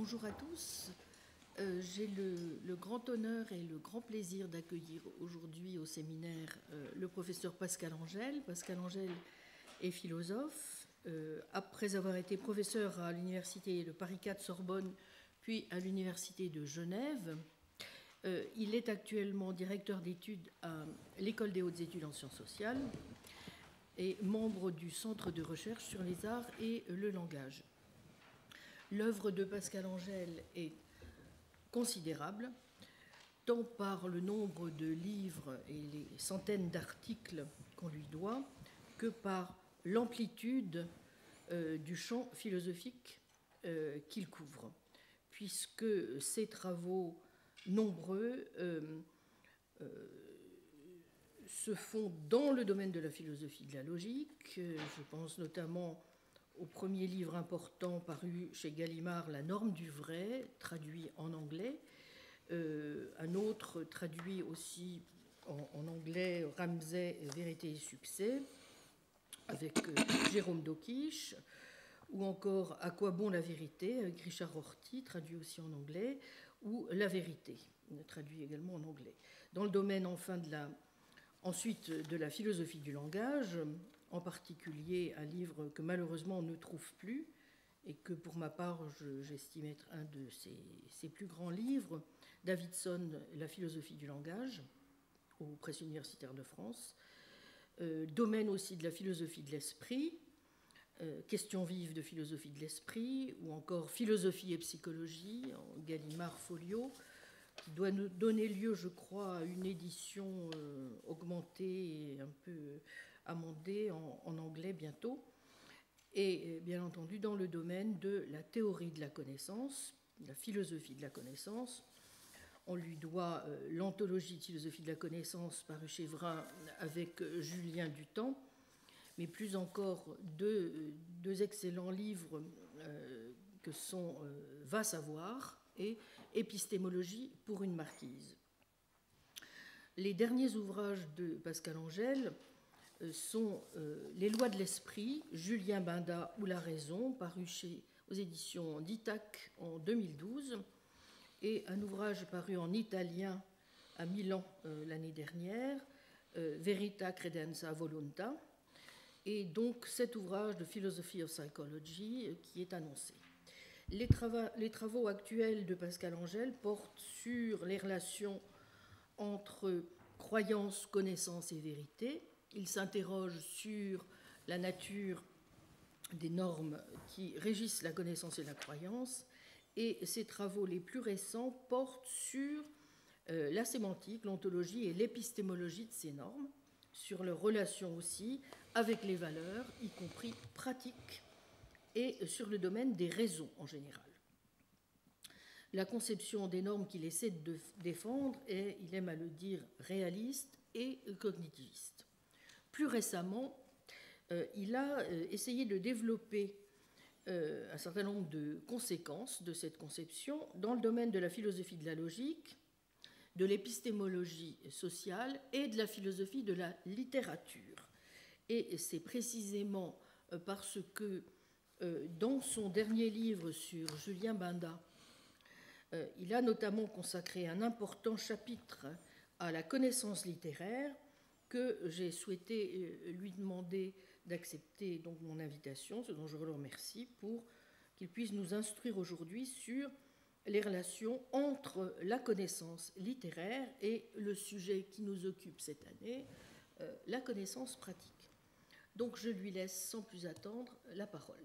Bonjour à tous. J'ai le grand honneur et le grand plaisir d'accueillir aujourd'hui au séminaire le professeur Pascal Angel. Pascal Angel est philosophe. Après avoir été professeur à l'université de Paris 4 Sorbonne, puis à l'université de Genève, il est actuellement directeur d'études à l'École des hautes études en sciences sociales et membre du Centre de recherche sur les arts et le langage. L'œuvre de Pascal Angel est considérable, tant par le nombre de livres et les centaines d'articles qu'on lui doit, que par l'amplitude du champ philosophique qu'il couvre, puisque ses travaux nombreux se font dans le domaine de la philosophie de la logique. Je pense notamment au premier livre important paru chez Gallimard, La norme du vrai, traduit en anglais. Un autre traduit aussi en anglais, Ramsay, Vérité et succès, avec Jérôme Dauquiche, ou encore À quoi bon la vérité, avec Richard Rorty, traduit aussi en anglais, ou La vérité, traduit également en anglais. Dans le domaine, enfin, ensuite de la philosophie du langage, en particulier un livre que malheureusement on ne trouve plus et que pour ma part j'estime être un de ses plus grands livres, Davidson, La philosophie du langage, aux presses universitaires de France. Domaine aussi de la philosophie de l'esprit, Questions vives de philosophie de l'esprit, ou encore Philosophie et psychologie, en Gallimard Folio, qui doit nous donner lieu, je crois, à une édition augmentée et un peu amendée en anglais bientôt. Et bien entendu, dans le domaine de la théorie de la connaissance, la philosophie de la connaissance, on lui doit l'anthologie de philosophie de la connaissance parue chez Vrin avec Julien Dutemps, mais plus encore deux excellents livres que sont Va savoir et Épistémologie pour une marquise. Les derniers ouvrages de Pascal Angel sont Les lois de l'esprit, Julien Binda ou La raison, paru aux éditions d'Ithac en 2012, et un ouvrage paru en italien à Milan l'année dernière, Verita credenza volunta, et donc cet ouvrage de Philosophy of Psychology qui est annoncé. Les travaux actuels de Pascal Angel portent sur les relations entre croyance, connaissance et vérité. Il s'interroge sur la nature des normes qui régissent la connaissance et la croyance, et ses travaux les plus récents portent sur la sémantique, l'ontologie et l'épistémologie de ces normes, sur leur relation aussi avec les valeurs, y compris pratiques, et sur le domaine des raisons en général. La conception des normes qu'il essaie de défendre est, il aime à le dire, réaliste et cognitiviste. Plus récemment, il a essayé de développer un certain nombre de conséquences de cette conception dans le domaine de la philosophie de la logique, de l'épistémologie sociale et de la philosophie de la littérature. Et c'est précisément parce que dans son dernier livre sur Julien Binda, il a notamment consacré un important chapitre à la connaissance littéraire que j'ai souhaité lui demander d'accepter donc mon invitation, ce dont je le remercie, pour qu'il puisse nous instruire aujourd'hui sur les relations entre la connaissance littéraire et le sujet qui nous occupe cette année, la connaissance pratique. Donc je lui laisse sans plus attendre la parole.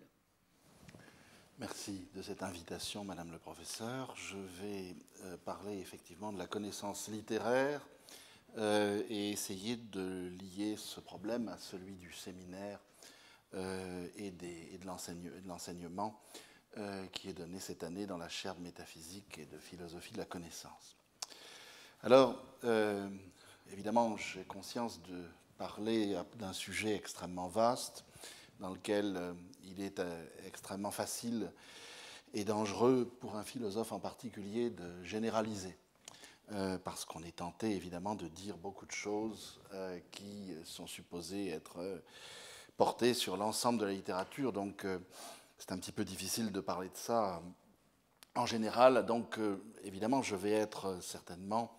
Merci de cette invitation, Madame le Professeur. Je vais parler effectivement de la connaissance littéraire et essayer de lier ce problème à celui du séminaire et de l'enseignement qui est donné cette année dans la chaire de métaphysique et de philosophie de la connaissance. Alors, évidemment, j'ai conscience de parler d'un sujet extrêmement vaste, dans lequel il est extrêmement facile et dangereux pour un philosophe en particulier de généraliser, parce qu'on est tenté évidemment de dire beaucoup de choses qui sont supposées être portées sur l'ensemble de la littérature, donc c'est un petit peu difficile de parler de ça en général, donc, évidemment, je vais être certainement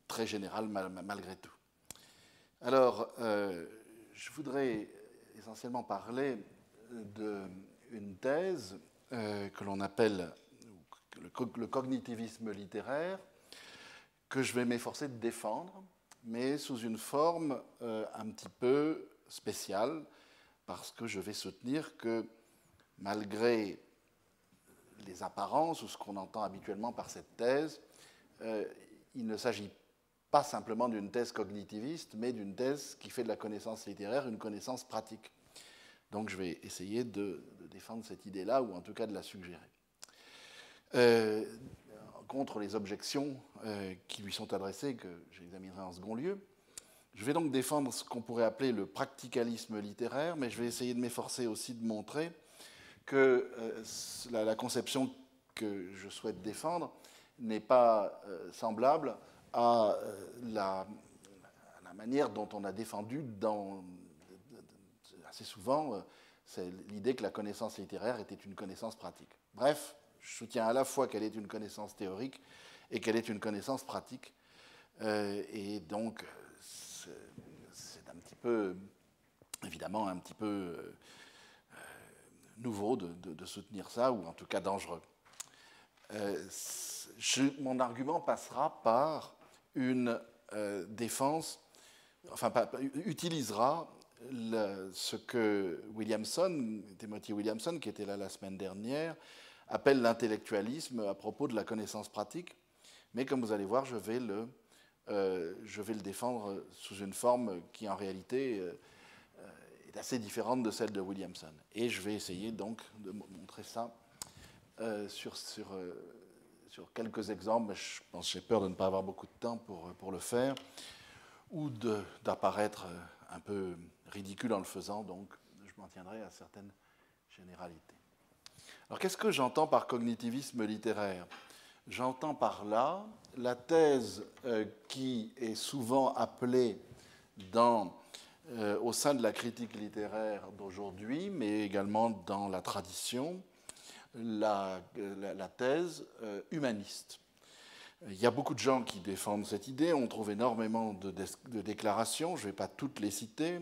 très général malgré tout. Alors, je voudrais essentiellement parler d'une thèse que l'on appelle le cognitivisme littéraire, que je vais m'efforcer de défendre, mais sous une forme un petit peu spéciale, parce que je vais soutenir que malgré les apparences ou ce qu'on entend habituellement par cette thèse, il ne s'agit pas simplement d'une thèse cognitiviste, mais d'une thèse qui fait de la connaissance littéraire une connaissance pratique. Donc je vais essayer de défendre cette idée-là, ou en tout cas de la suggérer. Contre les objections qui lui sont adressées, que j'examinerai en second lieu, je vais donc défendre ce qu'on pourrait appeler le practicalisme littéraire, mais je vais essayer de m'efforcer aussi de montrer que la conception que je souhaite défendre n'est pas semblable à la manière dont on a défendu assez souvent c'est l'idée que la connaissance littéraire était une connaissance pratique. Bref, je soutiens à la fois qu'elle est une connaissance théorique et qu'elle est une connaissance pratique. Et donc, c'est un petit peu, évidemment, un petit peu nouveau de soutenir ça, ou en tout cas dangereux. Mon argument passera par une défense, enfin, utilisera ce que Timothy Williamson, qui était là la semaine dernière, appelle l'intellectualisme à propos de la connaissance pratique. Mais comme vous allez voir, je vais le défendre sous une forme qui, en réalité, est assez différente de celle de Williamson. Et je vais essayer donc de montrer ça sur quelques exemples, mais je pense que j'ai peur de ne pas avoir beaucoup de temps pour le faire, ou d'apparaître un peu ridicule en le faisant, donc je m'en tiendrai à certaines généralités. Alors qu'est-ce que j'entends par cognitivisme littéraire? J'entends par là la thèse qui est souvent appelée au sein de la critique littéraire d'aujourd'hui, mais également dans la tradition, la thèse humaniste. Il y a beaucoup de gens qui défendent cette idée, on trouve énormément de déclarations, je ne vais pas toutes les citer.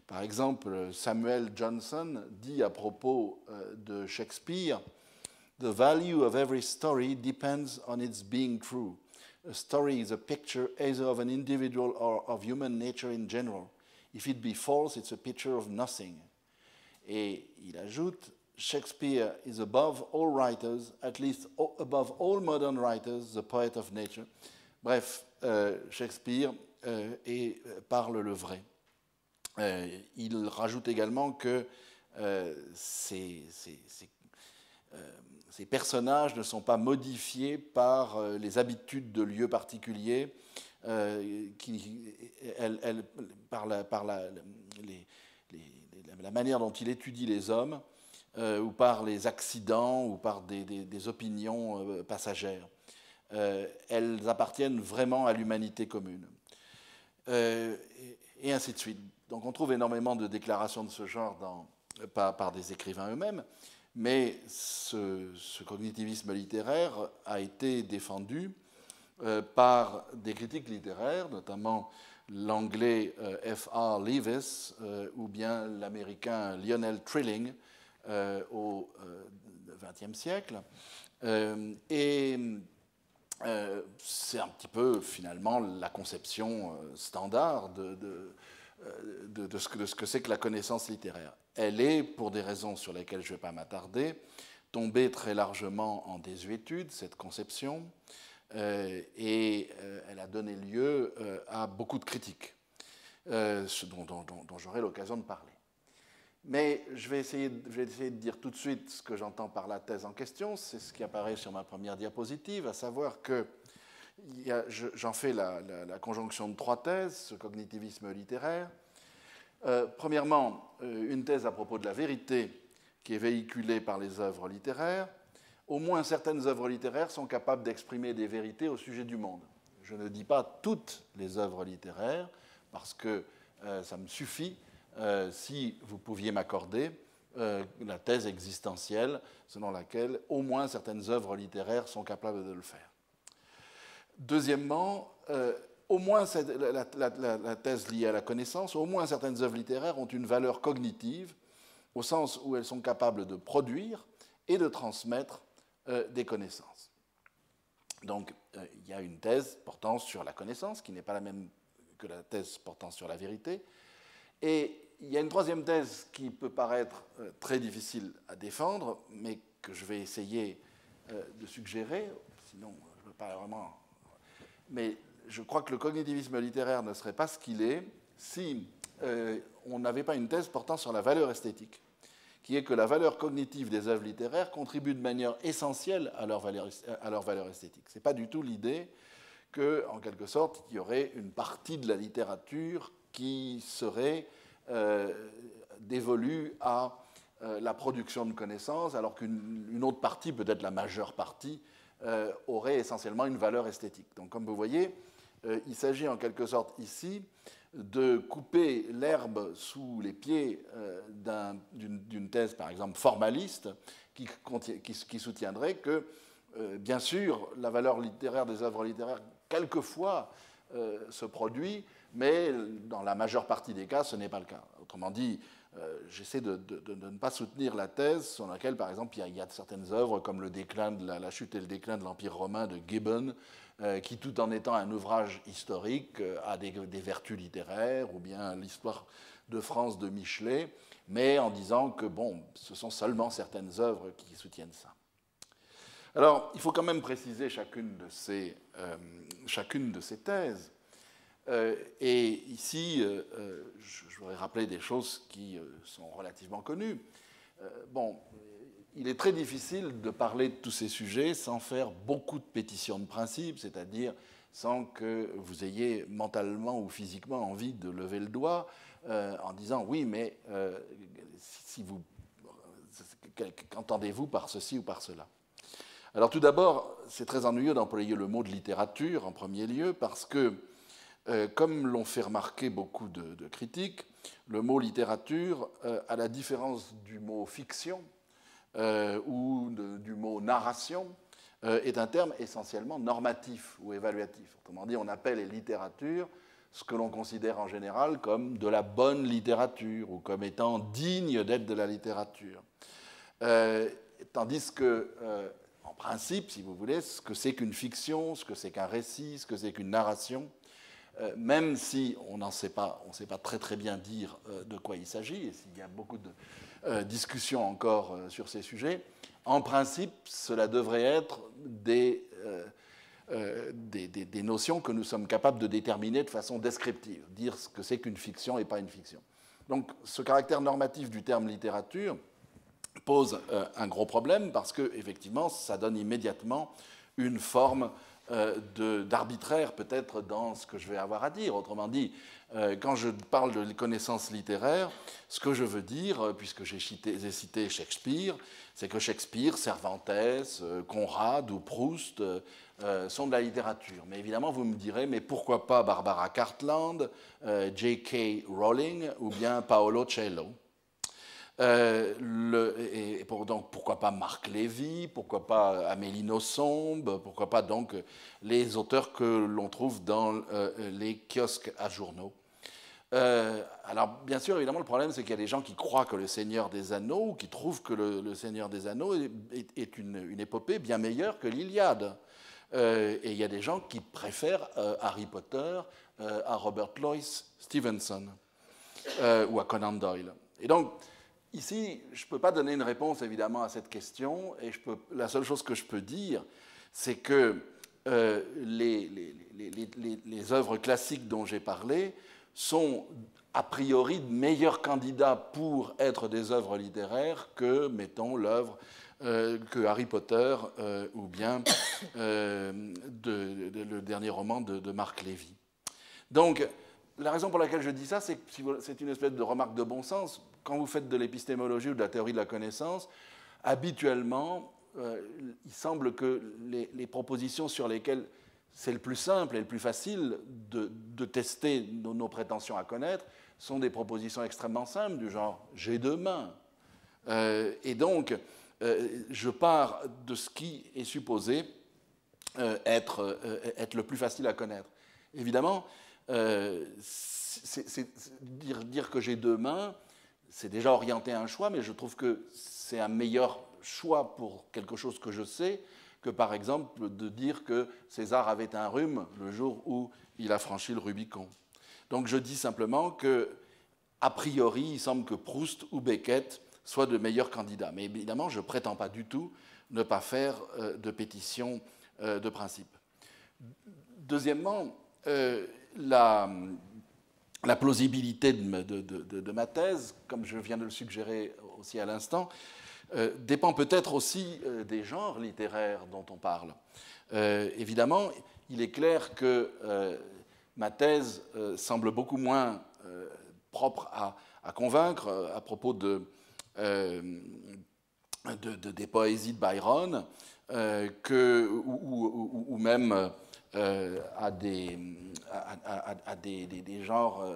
Par exemple, Samuel Johnson dit à propos de Shakespeare, « The value of every story depends on its being true. A story is a picture either of an individual or of human nature in general. If it be false, it's a picture of nothing. » Et il ajoute, Shakespeare is above all writers, at least above all modern writers, the poet of nature. Bref, Shakespeare parle le vrai. Il rajoute également que ces personnages ne sont pas modifiés par les habitudes de lieux particuliers, par la manière dont il étudie les hommes, ou par les accidents, ou par des opinions passagères. Elles appartiennent vraiment à l'humanité commune. Et ainsi de suite. Donc on trouve énormément de déclarations de ce genre par des écrivains eux-mêmes, mais ce cognitivisme littéraire a été défendu par des critiques littéraires, notamment l'anglais F.R. Leavis ou bien l'américain Lionel Trilling au XXe siècle. C'est un petit peu finalement la conception standard de ce que c'est que la connaissance littéraire. Elle est, pour des raisons sur lesquelles je ne vais pas m'attarder, tombée très largement en désuétude, cette conception, et elle a donné lieu à beaucoup de critiques, dont j'aurai l'occasion de parler. Mais je vais essayer de dire tout de suite ce que j'entends par la thèse en question. C'est ce qui apparaît sur ma première diapositive, à savoir que j'en fais la conjonction de trois thèses, ce cognitivisme littéraire. Premièrement, une thèse à propos de la vérité qui est véhiculée par les œuvres littéraires. Au moins certaines œuvres littéraires sont capables d'exprimer des vérités au sujet du monde. Je ne dis pas toutes les œuvres littéraires, parce que ça me suffit si vous pouviez m'accorder la thèse existentielle, selon laquelle au moins certaines œuvres littéraires sont capables de le faire. Deuxièmement, au moins la thèse liée à la connaissance, au moins certaines œuvres littéraires ont une valeur cognitive, au sens où elles sont capables de produire et de transmettre des connaissances. Donc, il y a une thèse portant sur la connaissance, qui n'est pas la même que la thèse portant sur la vérité. Et il y a une troisième thèse qui peut paraître très difficile à défendre, mais que je vais essayer de suggérer, sinon je ne veux pas vraiment... Mais je crois que le cognitivisme littéraire ne serait pas ce qu'il est si on n'avait pas une thèse portant sur la valeur esthétique, qui est que la valeur cognitive des œuvres littéraires contribue de manière essentielle à leur valeur esthétique. Ce n'est pas du tout l'idée qu'en quelque sorte, il y aurait une partie de la littérature qui serait dévolue à la production de connaissances, alors qu'une autre partie, peut-être la majeure partie, aurait essentiellement une valeur esthétique. Donc, comme vous voyez, il s'agit en quelque sorte ici de couper l'herbe sous les pieds d'une thèse, par exemple, formaliste, qui soutiendrait que, bien sûr, la valeur littéraire des œuvres littéraires, quelquefois, se produit, mais dans la majeure partie des cas, ce n'est pas le cas. Autrement dit, j'essaie de ne pas soutenir la thèse sur laquelle, par exemple, il y a certaines œuvres comme le déclin la chute et le déclin de l'Empire romain de Gibbon, qui, tout en étant un ouvrage historique, a des vertus littéraires, ou bien l'histoire de France de Michelet, mais en disant que, bon, ce sont seulement certaines œuvres qui soutiennent ça. Alors, il faut quand même préciser chacune de ces thèses. Et ici, je voudrais rappeler des choses qui sont relativement connues. Bon, il est très difficile de parler de tous ces sujets sans faire beaucoup de pétitions de principe, c'est-à-dire sans que vous ayez mentalement ou physiquement envie de lever le doigt en disant « oui, mais qu'entendez-vous par ceci ou par cela ?» Alors tout d'abord, c'est très ennuyeux d'employer le mot de littérature en premier lieu parce que, comme l'ont fait remarquer beaucoup de critiques, le mot littérature, à la différence du mot fiction ou du mot narration, est un terme essentiellement normatif ou évaluatif. Autrement dit, on appelle littérature ce que l'on considère en général comme de la bonne littérature ou comme étant digne d'être de la littérature. Tandis que, en principe, si vous voulez, ce que c'est qu'une fiction, ce que c'est qu'un récit, ce que c'est qu'une narration, même si on ne sait pas très très bien dire de quoi il s'agit, et s'il y a beaucoup de discussions encore sur ces sujets, en principe, cela devrait être des notions que nous sommes capables de déterminer de façon descriptive, dire ce que c'est qu'une fiction et pas une fiction. Donc ce caractère normatif du terme littérature pose un gros problème parce que, effectivement, ça donne immédiatement une forme d'arbitraire peut-être dans ce que je vais avoir à dire. Autrement dit, quand je parle de connaissances littéraires, ce que je veux dire, puisque j'ai cité Shakespeare, c'est que Shakespeare, Cervantes, Conrad ou Proust sont de la littérature. Mais évidemment, vous me direz, mais pourquoi pas Barbara Cartland, J.K. Rowling ou bien Paolo Coelho? Donc, pourquoi pas Marc Lévy, pourquoi pas Amélie Nothomb, pourquoi pas donc les auteurs que l'on trouve dans les kiosques à journaux. Alors, bien sûr, évidemment, le problème, c'est qu'il y a des gens qui croient que Le Seigneur des Anneaux, ou qui trouvent que le Seigneur des Anneaux est une épopée bien meilleure que l'Iliade. Et il y a des gens qui préfèrent Harry Potter à Robert Louis Stevenson ou à Conan Doyle. Et donc, ici, je ne peux pas donner une réponse, évidemment, à cette question, et la seule chose que je peux dire, c'est que les œuvres classiques dont j'ai parlé sont, a priori, de meilleurs candidats pour être des œuvres littéraires que, mettons, l'œuvre que Harry Potter ou bien le dernier roman de Marc Lévy. Donc, la raison pour laquelle je dis ça, c'est que c'est une espèce de remarque de bon sens. Quand vous faites de l'épistémologie ou de la théorie de la connaissance, habituellement, il semble que les propositions sur lesquelles c'est le plus simple et le plus facile de tester nos prétentions à connaître sont des propositions extrêmement simples, du genre « j'ai deux mains ». Et donc, je pars de ce qui est supposé être le plus facile à connaître. Évidemment, dire que j'ai deux mains, c'est déjà orienter un choix, mais je trouve que c'est un meilleur choix pour quelque chose que je sais que, par exemple, de dire que César avait un rhume le jour où il a franchi le Rubicon. Donc je dis simplement que, a priori, il semble que Proust ou Beckett soient de meilleurs candidats. Mais évidemment, je ne prétends pas du tout ne pas faire de pétition de principe. Deuxièmement, la plausibilité de ma thèse, comme je viens de le suggérer aussi à l'instant, dépend peut-être aussi des genres littéraires dont on parle. Évidemment, il est clair que ma thèse semble beaucoup moins propre à convaincre à propos des poésies de Byron ou même à des genres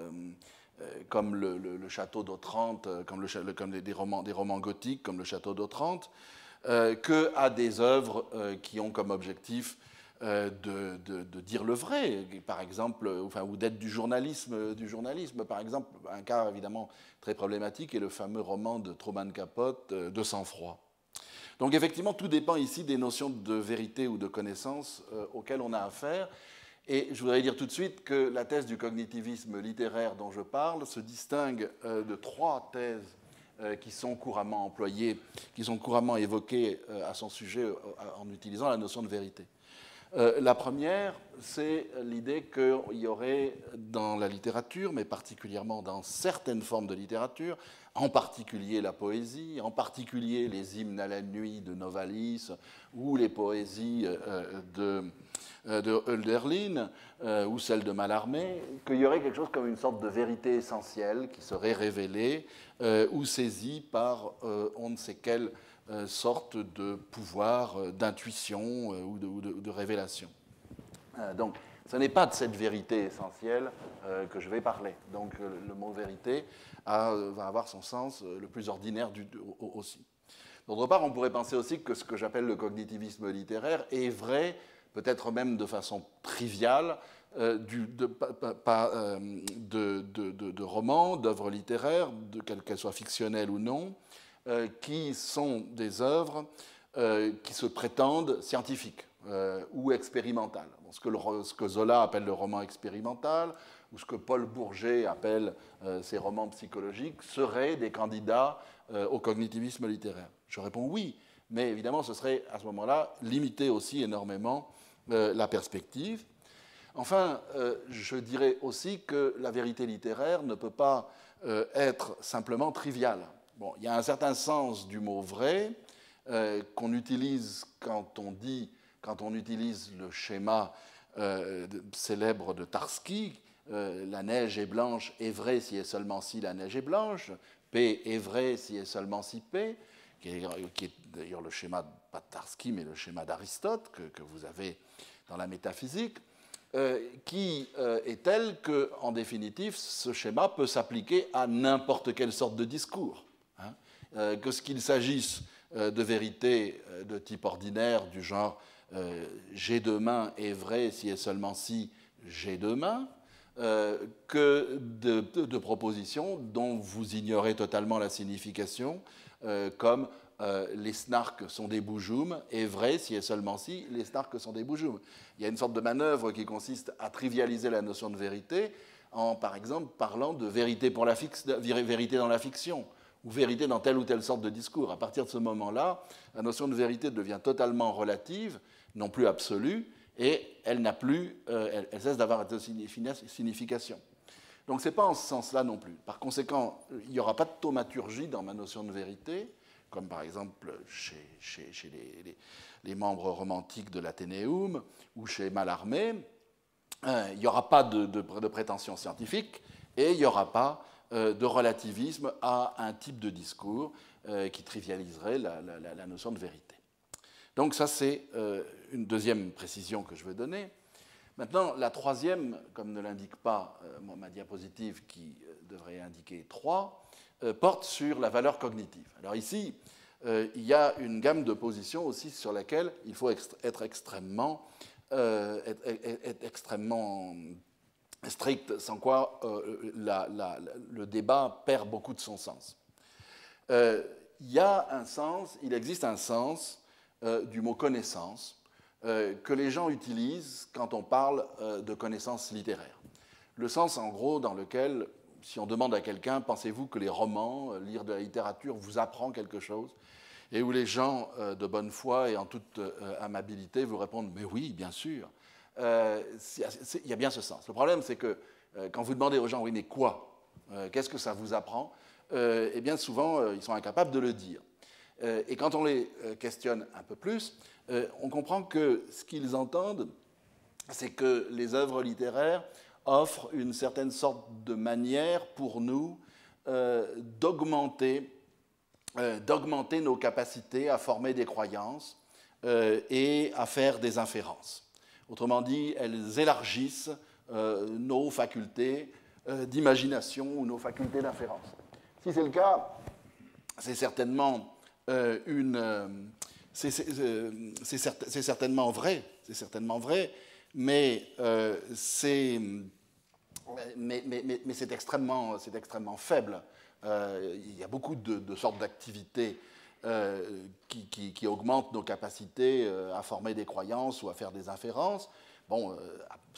comme le Château d'Otrante, comme des romans gothiques comme le Château d'Otrante, qu'à des œuvres qui ont comme objectif de dire le vrai, par exemple, ou d'être du journalisme. Par exemple, un cas évidemment très problématique est le fameux roman de Truman Capote, De sang-froid. Donc effectivement, tout dépend ici des notions de vérité ou de connaissance auxquelles on a affaire. Et je voudrais dire tout de suite que la thèse du cognitivisme littéraire dont je parle se distingue de trois thèses qui sont couramment employées, qui sont couramment évoquées à son sujet en utilisant la notion de vérité. La première, c'est l'idée qu'il y aurait dans la littérature, mais particulièrement dans certaines formes de littérature, en particulier la poésie, en particulier les hymnes à la nuit de Novalis ou les poésies de Hölderlin ou celles de Mallarmé, qu'il y aurait quelque chose comme une sorte de vérité essentielle qui serait révélée ou saisie par on ne sait quelle sorte de pouvoir, d'intuition ou de révélation. Donc, ce n'est pas de cette vérité essentielle que je vais parler. Donc, le mot vérité va avoir son sens le plus ordinaire aussi. D'autre part, on pourrait penser aussi que ce que j'appelle le cognitivisme littéraire est vrai, peut-être même de façon triviale, de romans, d'œuvres littéraires, qu'elles soient fictionnelles ou non, qui sont des œuvres qui se prétendent scientifiques ou expérimentales. Bon, ce que Zola appelle le roman expérimental, ou ce que Paul Bourget appelle ses romans psychologiques, seraient des candidats au cognitivisme littéraire. Je réponds oui, mais évidemment, ce serait à ce moment-là limiter aussi énormément la perspective. Enfin, je dirais aussi que la vérité littéraire ne peut pas être simplement triviale. Bon, il y a un certain sens du mot vrai qu'on utilise quand on utilise le schéma célèbre de Tarski, la neige est blanche est vrai si et seulement si la neige est blanche, P est vrai si et seulement si P, qui est d'ailleurs le schéma, pas de Tarski, mais le schéma d'Aristote que vous avez dans la métaphysique, qui est tel qu'en définitive, ce schéma peut s'appliquer à n'importe quelle sorte de discours. Que ce qu'il s'agisse de vérité de type ordinaire, du genre j'ai deux mains est vrai si et seulement si j'ai deux mains, que de propositions dont vous ignorez totalement la signification, comme les snarks sont des boujoums est vrai si et seulement si les snarks sont des boujoums. Il y a une sorte de manœuvre qui consiste à trivialiser la notion de vérité en, par exemple, parlant de vérité dans la fiction, ou vérité dans telle ou telle sorte de discours. À partir de ce moment-là, la notion de vérité devient totalement relative, non plus absolue, et elle cesse d'avoir de signification. Donc ce n'est pas en ce sens-là non plus. Par conséquent, il n'y aura pas de thaumaturgie dans ma notion de vérité, comme par exemple chez les membres romantiques de l'Athénéum ou chez Mallarmé. Il n'y aura pas de prétention scientifique et il n'y aura pas de relativisme à un type de discours qui trivialiserait la notion de vérité. Donc ça, c'est une deuxième précision que je veux donner. Maintenant, la troisième, comme ne l'indique pas ma diapositive qui devrait indiquer 3, porte sur la valeur cognitive. Alors ici, il y a une gamme de positions aussi sur laquelle il faut être extrêmement strict, sans quoi le débat perd beaucoup de son sens. Il existe un sens du mot connaissance que les gens utilisent quand on parle de connaissance littéraire. Le sens, en gros, dans lequel, si on demande à quelqu'un, pensez-vous que les romans, lire de la littérature, vous apprend quelque chose? Et où les gens de bonne foi et en toute amabilité vous répondent, mais oui, bien sûr. Il y a bien ce sens. Le problème, c'est que quand vous demandez aux gens, oui, mais quoi? Qu'est-ce que ça vous apprend? Eh bien, souvent, ils sont incapables de le dire. Et quand on les questionne un peu plus, on comprend que ce qu'ils entendent, c'est que les œuvres littéraires offrent une certaine sorte de manière pour nous d'augmenter nos capacités à former des croyances et à faire des inférences. Autrement dit, elles élargissent nos facultés d'imagination ou nos facultés d'inférence. Si c'est le cas, c'est certainement c'est certainement vrai, mais c'est extrêmement faible. Il y a beaucoup de sortes d'activités qui augmentent nos capacités à former des croyances ou à faire des inférences. Bon,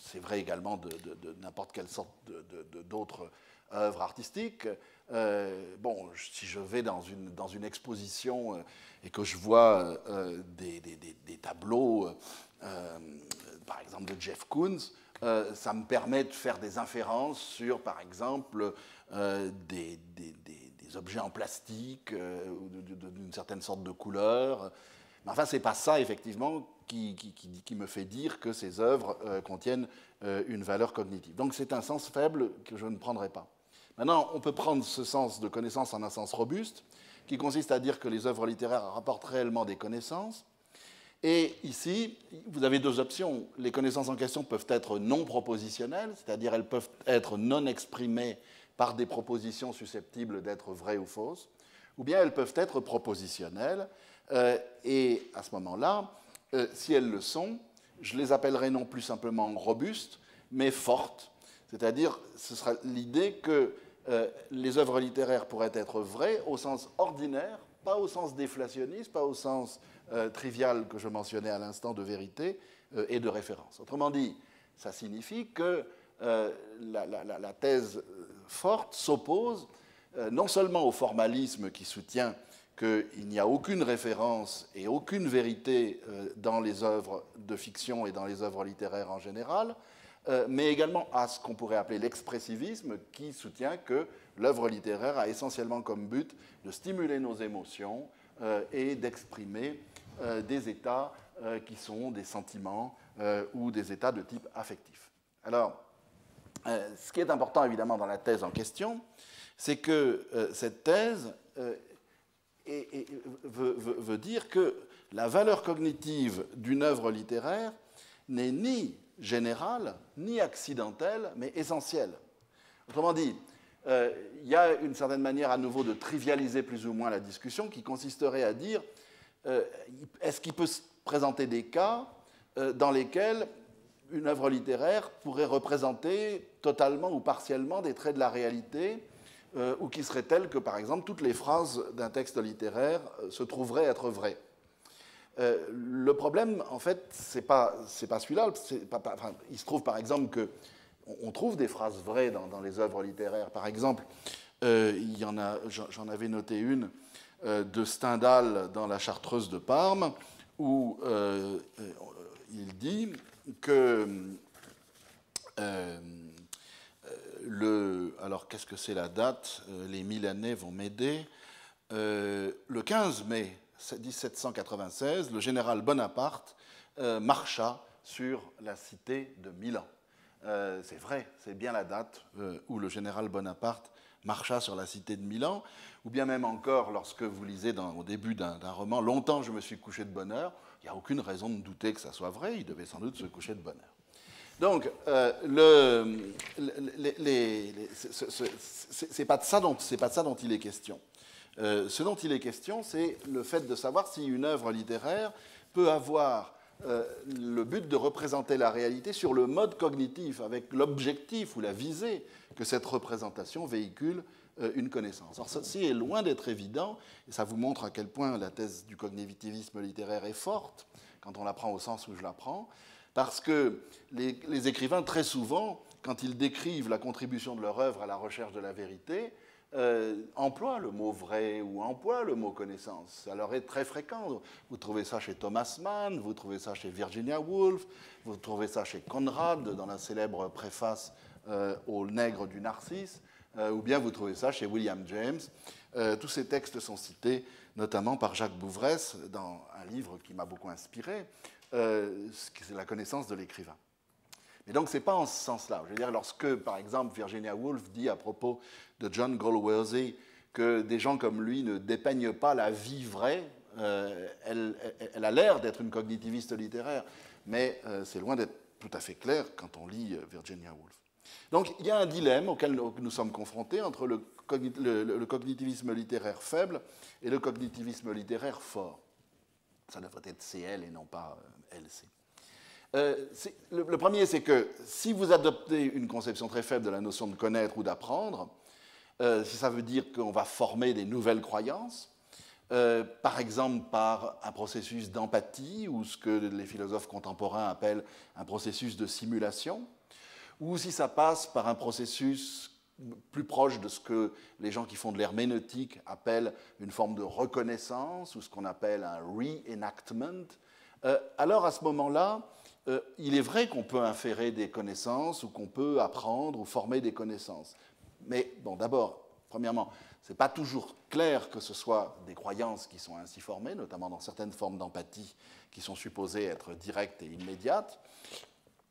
c'est vrai également de n'importe quelle sorte d'autres œuvres artistiques. Bon, si je vais dans une exposition et que je vois des tableaux, par exemple de Jeff Koons, ça me permet de faire des inférences sur, par exemple, des objets en plastique, d'une certaine sorte de couleur. Mais enfin, ce n'est pas ça, effectivement, qui me fait dire que ces œuvres contiennent une valeur cognitive. Donc c'est un sens faible que je ne prendrai pas. Maintenant, on peut prendre ce sens de connaissance en un sens robuste, qui consiste à dire que les œuvres littéraires rapportent réellement des connaissances. Et ici, vous avez deux options. Les connaissances en question peuvent être non propositionnelles, c'est-à-dire elles peuvent être non exprimées par des propositions susceptibles d'être vraies ou fausses, ou bien elles peuvent être propositionnelles. Et à ce moment-là, si elles le sont, je les appellerai non plus simplement robustes, mais fortes. C'est-à-dire, ce sera l'idée que les œuvres littéraires pourraient être vraies au sens ordinaire, pas au sens déflationniste, pas au sens trivial que je mentionnais à l'instant de vérité et de référence. Autrement dit, ça signifie que la thèse forte s'oppose non seulement au formalisme qui soutient qu'il n'y a aucune référence et aucune vérité dans les œuvres de fiction et dans les œuvres littéraires en général, mais également à ce qu'on pourrait appeler l'expressivisme, qui soutient que l'œuvre littéraire a essentiellement comme but de stimuler nos émotions et d'exprimer des états qui sont des sentiments ou des états de type affectif. Alors, ce qui est important évidemment dans la thèse en question, c'est que cette thèse veut dire que la valeur cognitive d'une œuvre littéraire n'est ni générale, ni accidentelle, mais essentielle. Autrement dit, il y a une certaine manière à nouveau de trivialiser plus ou moins la discussion qui consisterait à dire est-ce qu'il peut se présenter des cas dans lesquels une œuvre littéraire pourrait représenter totalement ou partiellement des traits de la réalité ou qui seraient tels que, par exemple, toutes les phrases d'un texte littéraire se trouveraient être vraies. Le problème, en fait, c'est pas celui-là. Enfin, il se trouve, par exemple, qu'on trouve des phrases vraies dans les œuvres littéraires. Par exemple, j'en avais noté une de Stendhal dans La Chartreuse de Parme, où il dit que alors, qu'est-ce que c'est la date? Les Milanais vont m'aider. Le 15 mai 1796, le général Bonaparte marcha sur la cité de Milan. C'est vrai, c'est bien la date où le général Bonaparte marcha sur la cité de Milan, ou bien même encore, lorsque vous lisez au début d'un roman, « Longtemps je me suis couché de bonne heure », il n'y a aucune raison de douter que ça soit vrai, il devait sans doute se coucher de bonne heure. Donc, c'est pas de ça dont il est question. Ce dont il est question, c'est le fait de savoir si une œuvre littéraire peut avoir le but de représenter la réalité sur le mode cognitif, avec l'objectif ou la visée que cette représentation véhicule une connaissance. Alors, ceci est loin d'être évident, et ça vous montre à quel point la thèse du cognitivisme littéraire est forte, quand on la prend au sens où je la prends, parce que les écrivains, très souvent, quand ils décrivent la contribution de leur œuvre à la recherche de la vérité, emploient le mot vrai ou emploient le mot connaissance. Ça leur est très fréquent. Vous trouvez ça chez Thomas Mann, vous trouvez ça chez Virginia Woolf, vous trouvez ça chez Conrad dans la célèbre préface au Nègre du Narcisse, ou bien vous trouvez ça chez William James. Tous ces textes sont cités notamment par Jacques Bouvresse dans un livre qui m'a beaucoup inspiré, c'est La connaissance de l'écrivain. Mais donc, ce n'est pas en ce sens-là. Je veux dire, lorsque, par exemple, Virginia Woolf dit à propos de John Galsworthy que des gens comme lui ne dépeignent pas la vie vraie, elle a l'air d'être une cognitiviste littéraire, mais c'est loin d'être tout à fait clair quand on lit Virginia Woolf. Donc, il y a un dilemme auquel nous sommes confrontés entre le cognitivisme littéraire faible et le cognitivisme littéraire fort. Ça devrait être CL et non pas LC. Le premier, c'est que si vous adoptez une conception très faible de la notion de connaître ou d'apprendre, si ça veut dire qu'on va former des nouvelles croyances, par exemple par un processus d'empathie, ou ce que les philosophes contemporains appellent un processus de simulation, ou si ça passe par un processus plus proche de ce que les gens qui font de l'herméneutique appellent une forme de reconnaissance, ou ce qu'on appelle un reenactment, alors à ce moment-là, il est vrai qu'on peut inférer des connaissances, ou qu'on peut apprendre ou former des connaissances. Mais bon, d'abord, premièrement, ce n'est pas toujours clair que ce soit des croyances qui sont ainsi formées, notamment dans certaines formes d'empathie qui sont supposées être directes et immédiates.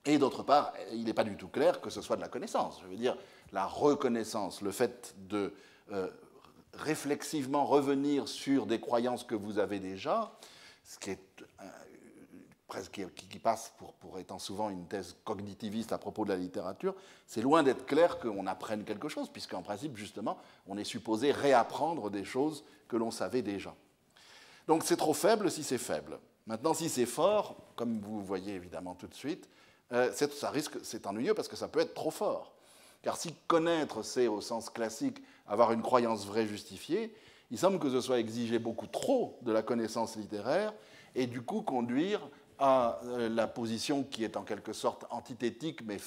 Et d'autre part, il n'est pas du tout clair que ce soit de la connaissance. Je veux dire, la reconnaissance, le fait de réflexivement revenir sur des croyances que vous avez déjà, ce qui est presque qui passe pour étant souvent une thèse cognitiviste à propos de la littérature, c'est loin d'être clair qu'on apprenne quelque chose, puisqu'en principe, justement, on est supposé réapprendre des choses que l'on savait déjà. Donc c'est trop faible si c'est faible. Maintenant, si c'est fort, comme vous voyez évidemment tout de suite, c'est ennuyeux parce que ça peut être trop fort. Car si connaître, c'est au sens classique avoir une croyance vraie justifiée, il semble que ce soit exiger beaucoup trop de la connaissance littéraire et du coup conduire à la position qui est en quelque sorte antithétique mais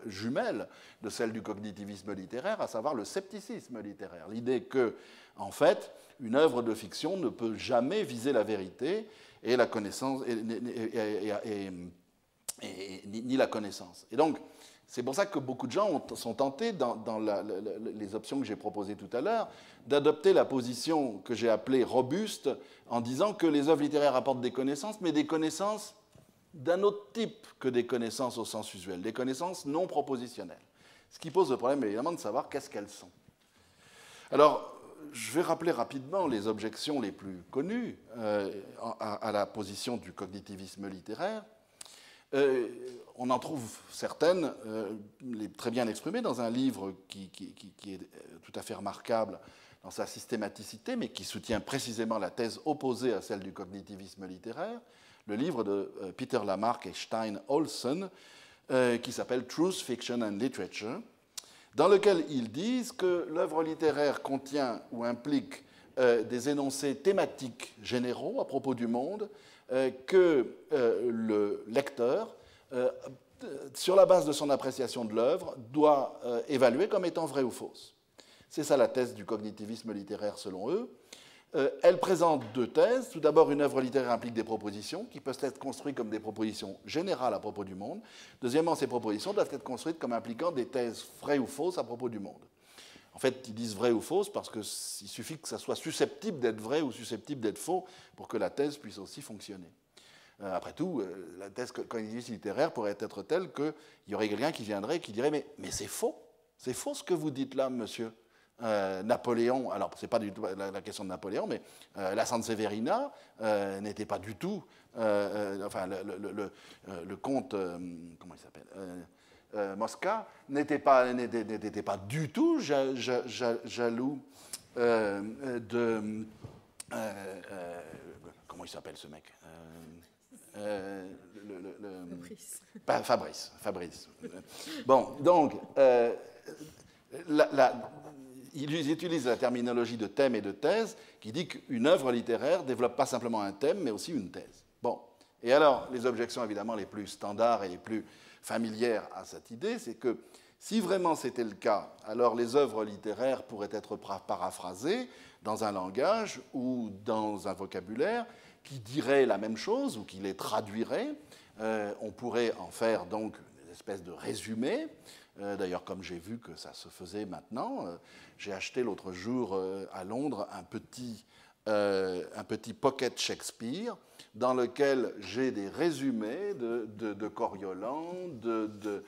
jumelle de celle du cognitivisme littéraire, à savoir le scepticisme littéraire. L'idée que, en fait, une œuvre de fiction ne peut jamais viser la vérité et la connaissance ni la connaissance. Et donc, c'est pour ça que beaucoup de gens sont tentés, dans les options que j'ai proposées tout à l'heure, d'adopter la position que j'ai appelée robuste, en disant que les œuvres littéraires apportent des connaissances, mais des connaissances d'un autre type que des connaissances au sens usuel, des connaissances non propositionnelles. Ce qui pose le problème, évidemment, de savoir qu'est-ce qu'elles sont. Alors, je vais rappeler rapidement les objections les plus connues à la position du cognitivisme littéraire. On en trouve certaines, très bien exprimées dans un livre qui est tout à fait remarquable dans sa systématicité, mais qui soutient précisément la thèse opposée à celle du cognitivisme littéraire, le livre de Peter Lamarck et Stein Olsen, qui s'appelle Truth, Fiction and Literature, dans lequel ils disent que l'œuvre littéraire contient ou implique des énoncés thématiques généraux à propos du monde, que le lecteur, sur la base de son appréciation de l'œuvre, doit évaluer comme étant vraie ou fausse. C'est ça la thèse du cognitivisme littéraire selon eux. Elle présente deux thèses. Tout d'abord, une œuvre littéraire implique des propositions qui peuvent être construites comme des propositions générales à propos du monde. Deuxièmement, ces propositions doivent être construites comme impliquant des thèses vraies ou fausses à propos du monde. En fait, ils disent vraies ou fausses parce qu'il suffit que ça soit susceptible d'être vrai ou susceptible d'être faux pour que la thèse puisse aussi fonctionner. Après tout, la thèse cognitiviste littéraire pourrait être telle qu'il y aurait quelqu'un qui viendrait et qui dirait « Mais c'est faux ce que vous dites là, monsieur. Napoléon, alors ce n'est pas du tout la question de Napoléon, mais la Sanseverina n'était pas du tout, enfin le comte, comment il s'appelle, Mosca n'était pas du tout jaloux de... comment il s'appelle ce mec Fabrice. Fabrice. Bon, donc, ils utilisent la terminologie de thème et de thèse qui dit qu'une œuvre littéraire ne développe pas simplement un thème, mais aussi une thèse. Bon, et alors, les objections évidemment les plus standards et les plus familières à cette idée, c'est que si vraiment c'était le cas, alors les œuvres littéraires pourraient être paraphrasées dans un langage ou dans un vocabulaire qui dirait la même chose ou qui les traduirait. On pourrait en faire donc une espèce de résumé. D'ailleurs, comme j'ai vu que ça se faisait maintenant, j'ai acheté l'autre jour à Londres un petit pocket Shakespeare dans lequel j'ai des résumés de Coriolan, de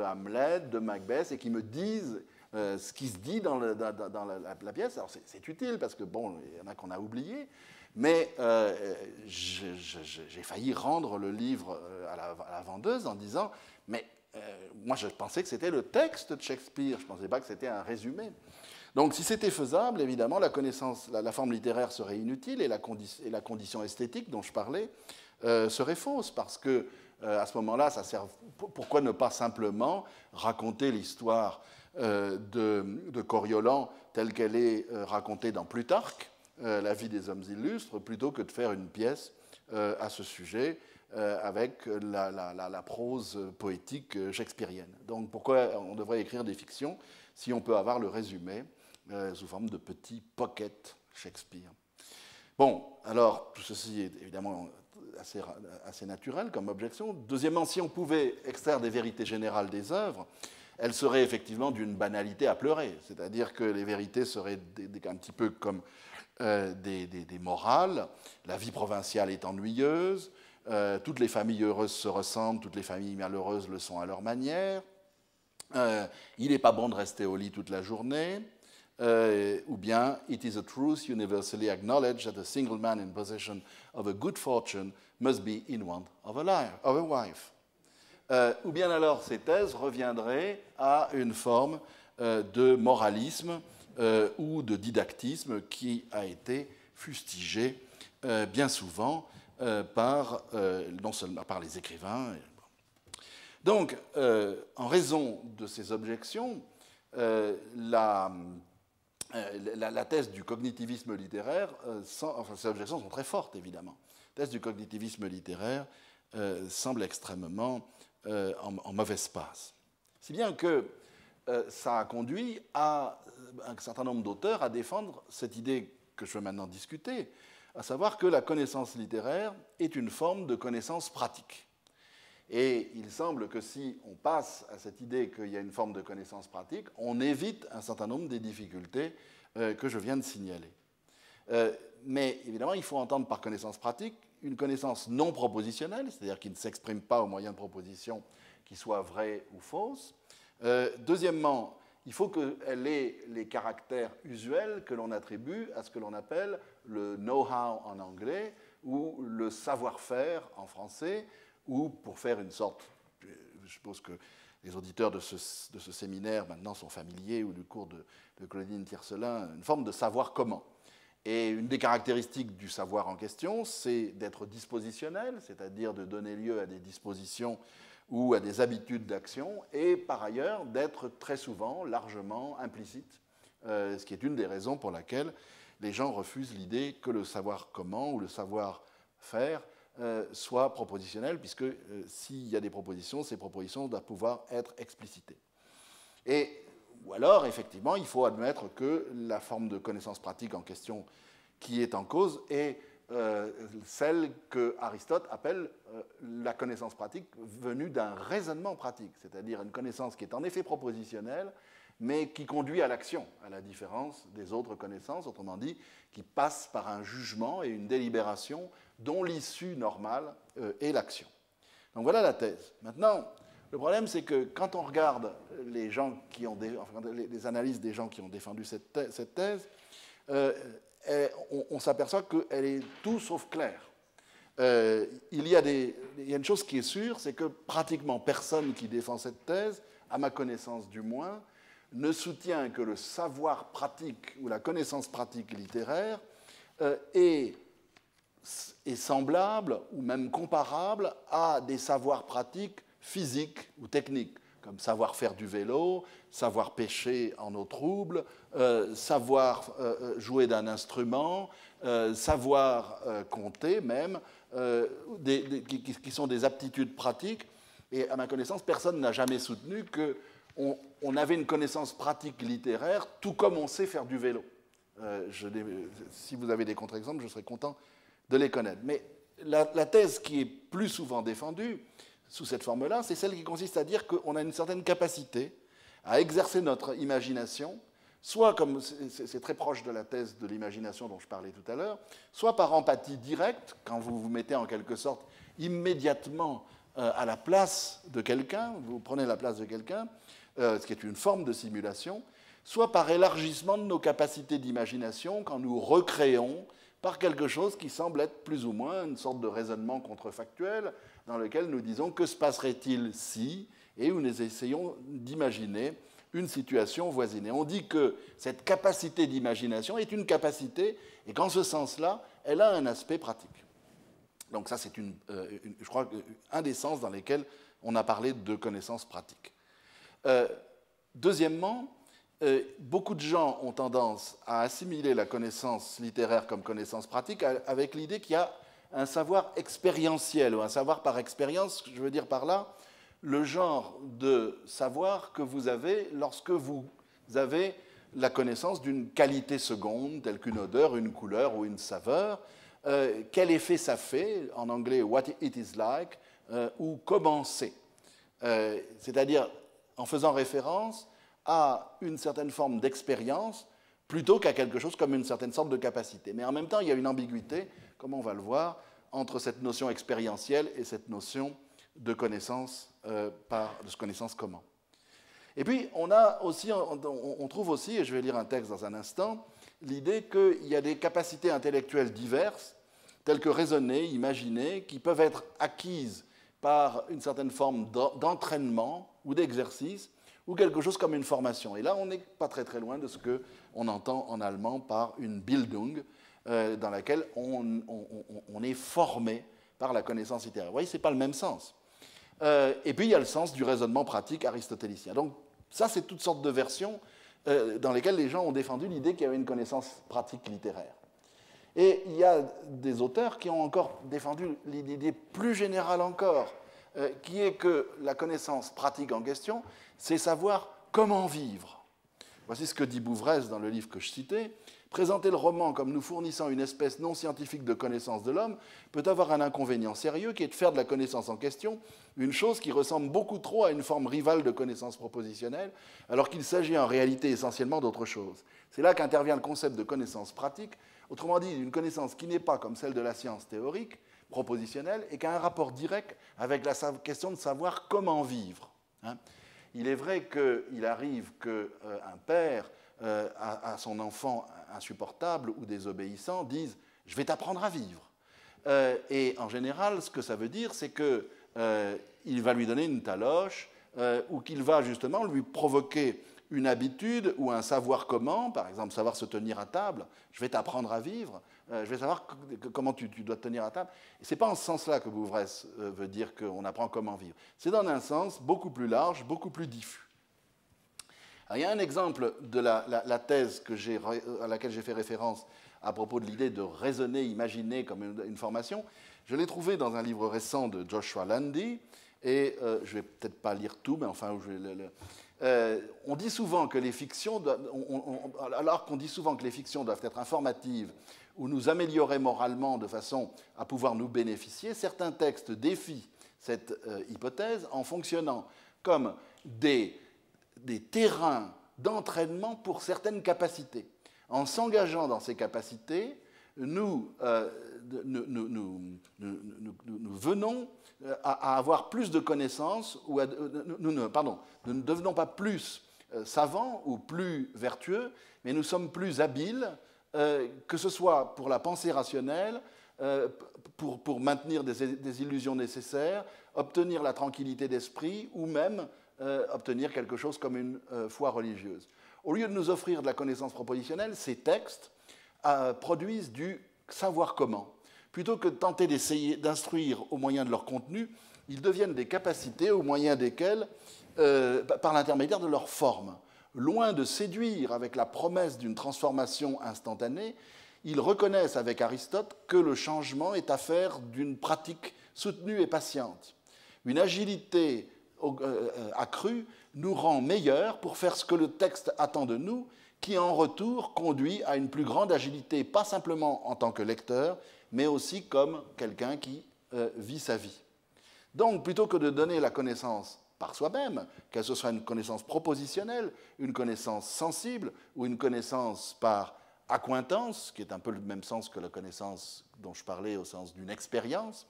Hamlet, de Macbeth, et qui me disent ce qui se dit dans la pièce. Alors c'est utile parce que, bon, il y en a qu'on a oublié, mais j'ai failli rendre le livre à la vendeuse en disant « mais moi je pensais que c'était le texte de Shakespeare, je ne pensais pas que c'était un résumé ». Donc si c'était faisable, évidemment, la forme littéraire serait inutile et la condition esthétique dont je parlais serait fausse, parce que à ce moment-là, pourquoi ne pas simplement raconter l'histoire de Coriolan telle qu'elle est racontée dans Plutarque, La vie des hommes illustres, plutôt que de faire une pièce à ce sujet avec la prose poétique shakespearienne. Donc pourquoi on devrait écrire des fictions si on peut avoir le résumé sous forme de petits pocket Shakespeare? Bon, alors tout ceci est évidemment assez naturel comme objection. Deuxièmement, si on pouvait extraire des vérités générales des œuvres, elles seraient effectivement d'une banalité à pleurer. C'est-à-dire que les vérités seraient un petit peu comme des morales. La vie provinciale est ennuyeuse. Toutes les familles heureuses se ressemblent, toutes les familles malheureuses le sont à leur manière. Il n'est pas bon de rester au lit toute la journée. Ou bien, it is a truth universally acknowledged that a single man in possession of a good fortune must be in want of a wife. Ou bien alors, ces thèses reviendraient à une forme de moralisme ou de didactisme qui a été fustigé bien souvent non seulement par les écrivains. Donc, en raison de ces objections, la thèse du cognitivisme littéraire, enfin ces objections sont très fortes évidemment, la thèse du cognitivisme littéraire semble extrêmement en mauvaise passe. Si bien que ça a conduit un certain nombre d'auteurs à défendre cette idée que je veux maintenant discuter, à savoir que la connaissance littéraire est une forme de connaissance pratique. Et il semble que si on passe à cette idée qu'il y a une forme de connaissance pratique, on évite un certain nombre des difficultés que je viens de signaler. Mais évidemment, il faut entendre par connaissance pratique une connaissance non propositionnelle, c'est-à-dire qui ne s'exprime pas au moyen de propositions qui soient vraies ou fausses. Deuxièmement, il faut qu'elle ait les caractères usuels que l'on attribue à ce que l'on appelle le know-how en anglais ou le savoir-faire en français, ou pour faire une sorte, je suppose que les auditeurs de ce séminaire maintenant sont familiers, ou du cours de Claudine Tiercelin, une forme de savoir comment. Et une des caractéristiques du savoir en question, c'est d'être dispositionnel, c'est-à-dire de donner lieu à des dispositions ou à des habitudes d'action, et par ailleurs d'être très souvent largement implicite, ce qui est une des raisons pour laquelle les gens refusent l'idée que le savoir comment ou le savoir faire soit propositionnel, puisque s'il y a des propositions, ces propositions doivent pouvoir être explicitées. Ou alors, effectivement, il faut admettre que la forme de connaissance pratique en question qui est en cause est celle que Aristote appelle la connaissance pratique venue d'un raisonnement pratique, c'est-à-dire une connaissance qui est en effet propositionnelle, mais qui conduit à l'action, à la différence des autres connaissances, autrement dit, qui passe par un jugement et une délibération dont l'issue normale est l'action. Donc voilà la thèse. Maintenant, Le problème, c'est que quand on regarde les analyses des gens qui ont défendu cette thèse, on s'aperçoit qu'elle est tout sauf claire. Il y a une chose qui est sûre, c'est que pratiquement personne qui défend cette thèse, à ma connaissance du moins, ne soutient que le savoir pratique ou la connaissance pratique littéraire est semblable ou même comparable à des savoirs pratiques physiques ou techniques, comme savoir faire du vélo, savoir pêcher en eau trouble, savoir jouer d'un instrument, savoir compter même, qui sont des aptitudes pratiques. Et à ma connaissance, personne n'a jamais soutenu qu'on avait une connaissance pratique littéraire, tout comme on sait faire du vélo. Si vous avez des contre-exemples, je serais content de les connaître. Mais la thèse qui est plus souvent défendue sous cette forme-là, c'est celle qui consiste à dire qu'on a une certaine capacité à exercer notre imagination, soit comme c'est très proche de la thèse de l'imagination dont je parlais tout à l'heure, soit par empathie directe, quand vous vous mettez en quelque sorte immédiatement à la place de quelqu'un, vous prenez la place de quelqu'un, ce qui est une forme de simulation, soit par élargissement de nos capacités d'imagination quand nous recréons par quelque chose qui semble être plus ou moins une sorte de raisonnement contrefactuel dans lequel nous disons que se passerait-il si, et où nous essayons d'imaginer une situation voisine. Et on dit que cette capacité d'imagination est une capacité, et qu'en ce sens-là, elle a un aspect pratique. Donc ça, c'est je crois, un des sens dans lesquels on a parlé de connaissances pratiques. Deuxièmement, beaucoup de gens ont tendance à assimiler la connaissance littéraire comme connaissance pratique avec l'idée qu'il y a un savoir expérientiel ou un savoir par expérience. Je veux dire par là le genre de savoir que vous avez lorsque vous avez la connaissance d'une qualité seconde, telle qu'une odeur, une couleur ou une saveur. Quel effet ça fait, en anglais « what it is like », ou « comment c'est ». C'est-à-dire en faisant référence à une certaine forme d'expérience plutôt qu'à quelque chose comme une certaine sorte de capacité. Mais en même temps, il y a une ambiguïté, comme on va le voir, entre cette notion expérientielle et cette notion de connaissance comment. Et puis, on trouve aussi, et je vais lire un texte dans un instant, l'idée qu'il y a des capacités intellectuelles diverses, telles que raisonner, imaginer, qui peuvent être acquises par une certaine forme d'entraînement ou d'exercice, ou quelque chose comme une formation. Et là, on n'est pas très très loin de ce qu'on entend en allemand par une Bildung, dans laquelle on est formé par la connaissance littéraire. Vous voyez, ce n'est pas le même sens. Et puis, il y a le sens du raisonnement pratique aristotélicien. Donc, ça, c'est toutes sortes de versions dans lesquelles les gens ont défendu l'idée qu'il y avait une connaissance pratique littéraire. Et il y a des auteurs qui ont encore défendu l'idée plus générale encore, qui est que la connaissance pratique en question, c'est savoir comment vivre. Voici ce que dit Bouvresse dans le livre que je citais. Présenter le roman comme nous fournissant une espèce non scientifique de connaissance de l'homme peut avoir un inconvénient sérieux qui est de faire de la connaissance en question une chose qui ressemble beaucoup trop à une forme rivale de connaissance propositionnelle, alors qu'il s'agit en réalité essentiellement d'autre chose. C'est là qu'intervient le concept de connaissance pratique, autrement dit, une connaissance qui n'est pas comme celle de la science théorique, propositionnelle, et qui a un rapport direct avec la question de savoir comment vivre. Il est vrai qu'il arrive qu'un père à son enfant insupportable ou désobéissant dise « je vais t'apprendre à vivre ». Et en général, ce que ça veut dire, c'est qu'il va lui donner une taloche ou qu'il va justement lui provoquer une habitude ou un savoir comment, par exemple savoir se tenir à table, je vais t'apprendre à vivre, je vais savoir comment tu dois te tenir à table. Et ce n'est pas en ce sens-là que Bouvresse veut dire qu'on apprend comment vivre. C'est dans un sens beaucoup plus large, beaucoup plus diffus. Alors, il y a un exemple de la thèse à laquelle j'ai fait référence à propos de l'idée de raisonner, imaginer comme une formation. Je l'ai trouvé dans un livre récent de Joshua Landy, et je ne vais peut-être pas lire tout, mais enfin, on dit souvent que les fictions, alors qu'on dit souvent que les fictions doivent être informatives ou nous améliorer moralement de façon à pouvoir nous bénéficier, certains textes défient cette hypothèse en fonctionnant comme des terrains d'entraînement pour certaines capacités. En s'engageant dans ces capacités, nous nous venons à avoir plus de connaissances, ou nous ne devenons pas plus savants ou plus vertueux, mais nous sommes plus habiles, que ce soit pour la pensée rationnelle, pour maintenir des illusions nécessaires, obtenir la tranquillité d'esprit, ou même obtenir quelque chose comme une foi religieuse. Au lieu de nous offrir de la connaissance propositionnelle, ces textes produisent du savoir comment. Plutôt que de tenter d'essayer d'instruire au moyen de leur contenu, ils deviennent des capacités au moyen desquelles, par l'intermédiaire de leur forme, loin de séduire avec la promesse d'une transformation instantanée, ils reconnaissent avec Aristote que le changement est affaire d'une pratique soutenue et patiente. Une agilité accrue nous rend meilleurs pour faire ce que le texte attend de nous, qui en retour conduit à une plus grande agilité, pas simplement en tant que lecteur, mais aussi comme quelqu'un qui vit sa vie. Donc, plutôt que de donner la connaissance par soi-même, qu'elle ce soit une connaissance propositionnelle, une connaissance sensible ou une connaissance par accointance, qui est un peu le même sens que la connaissance dont je parlais au sens d'une expérience,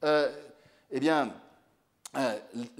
eh bien,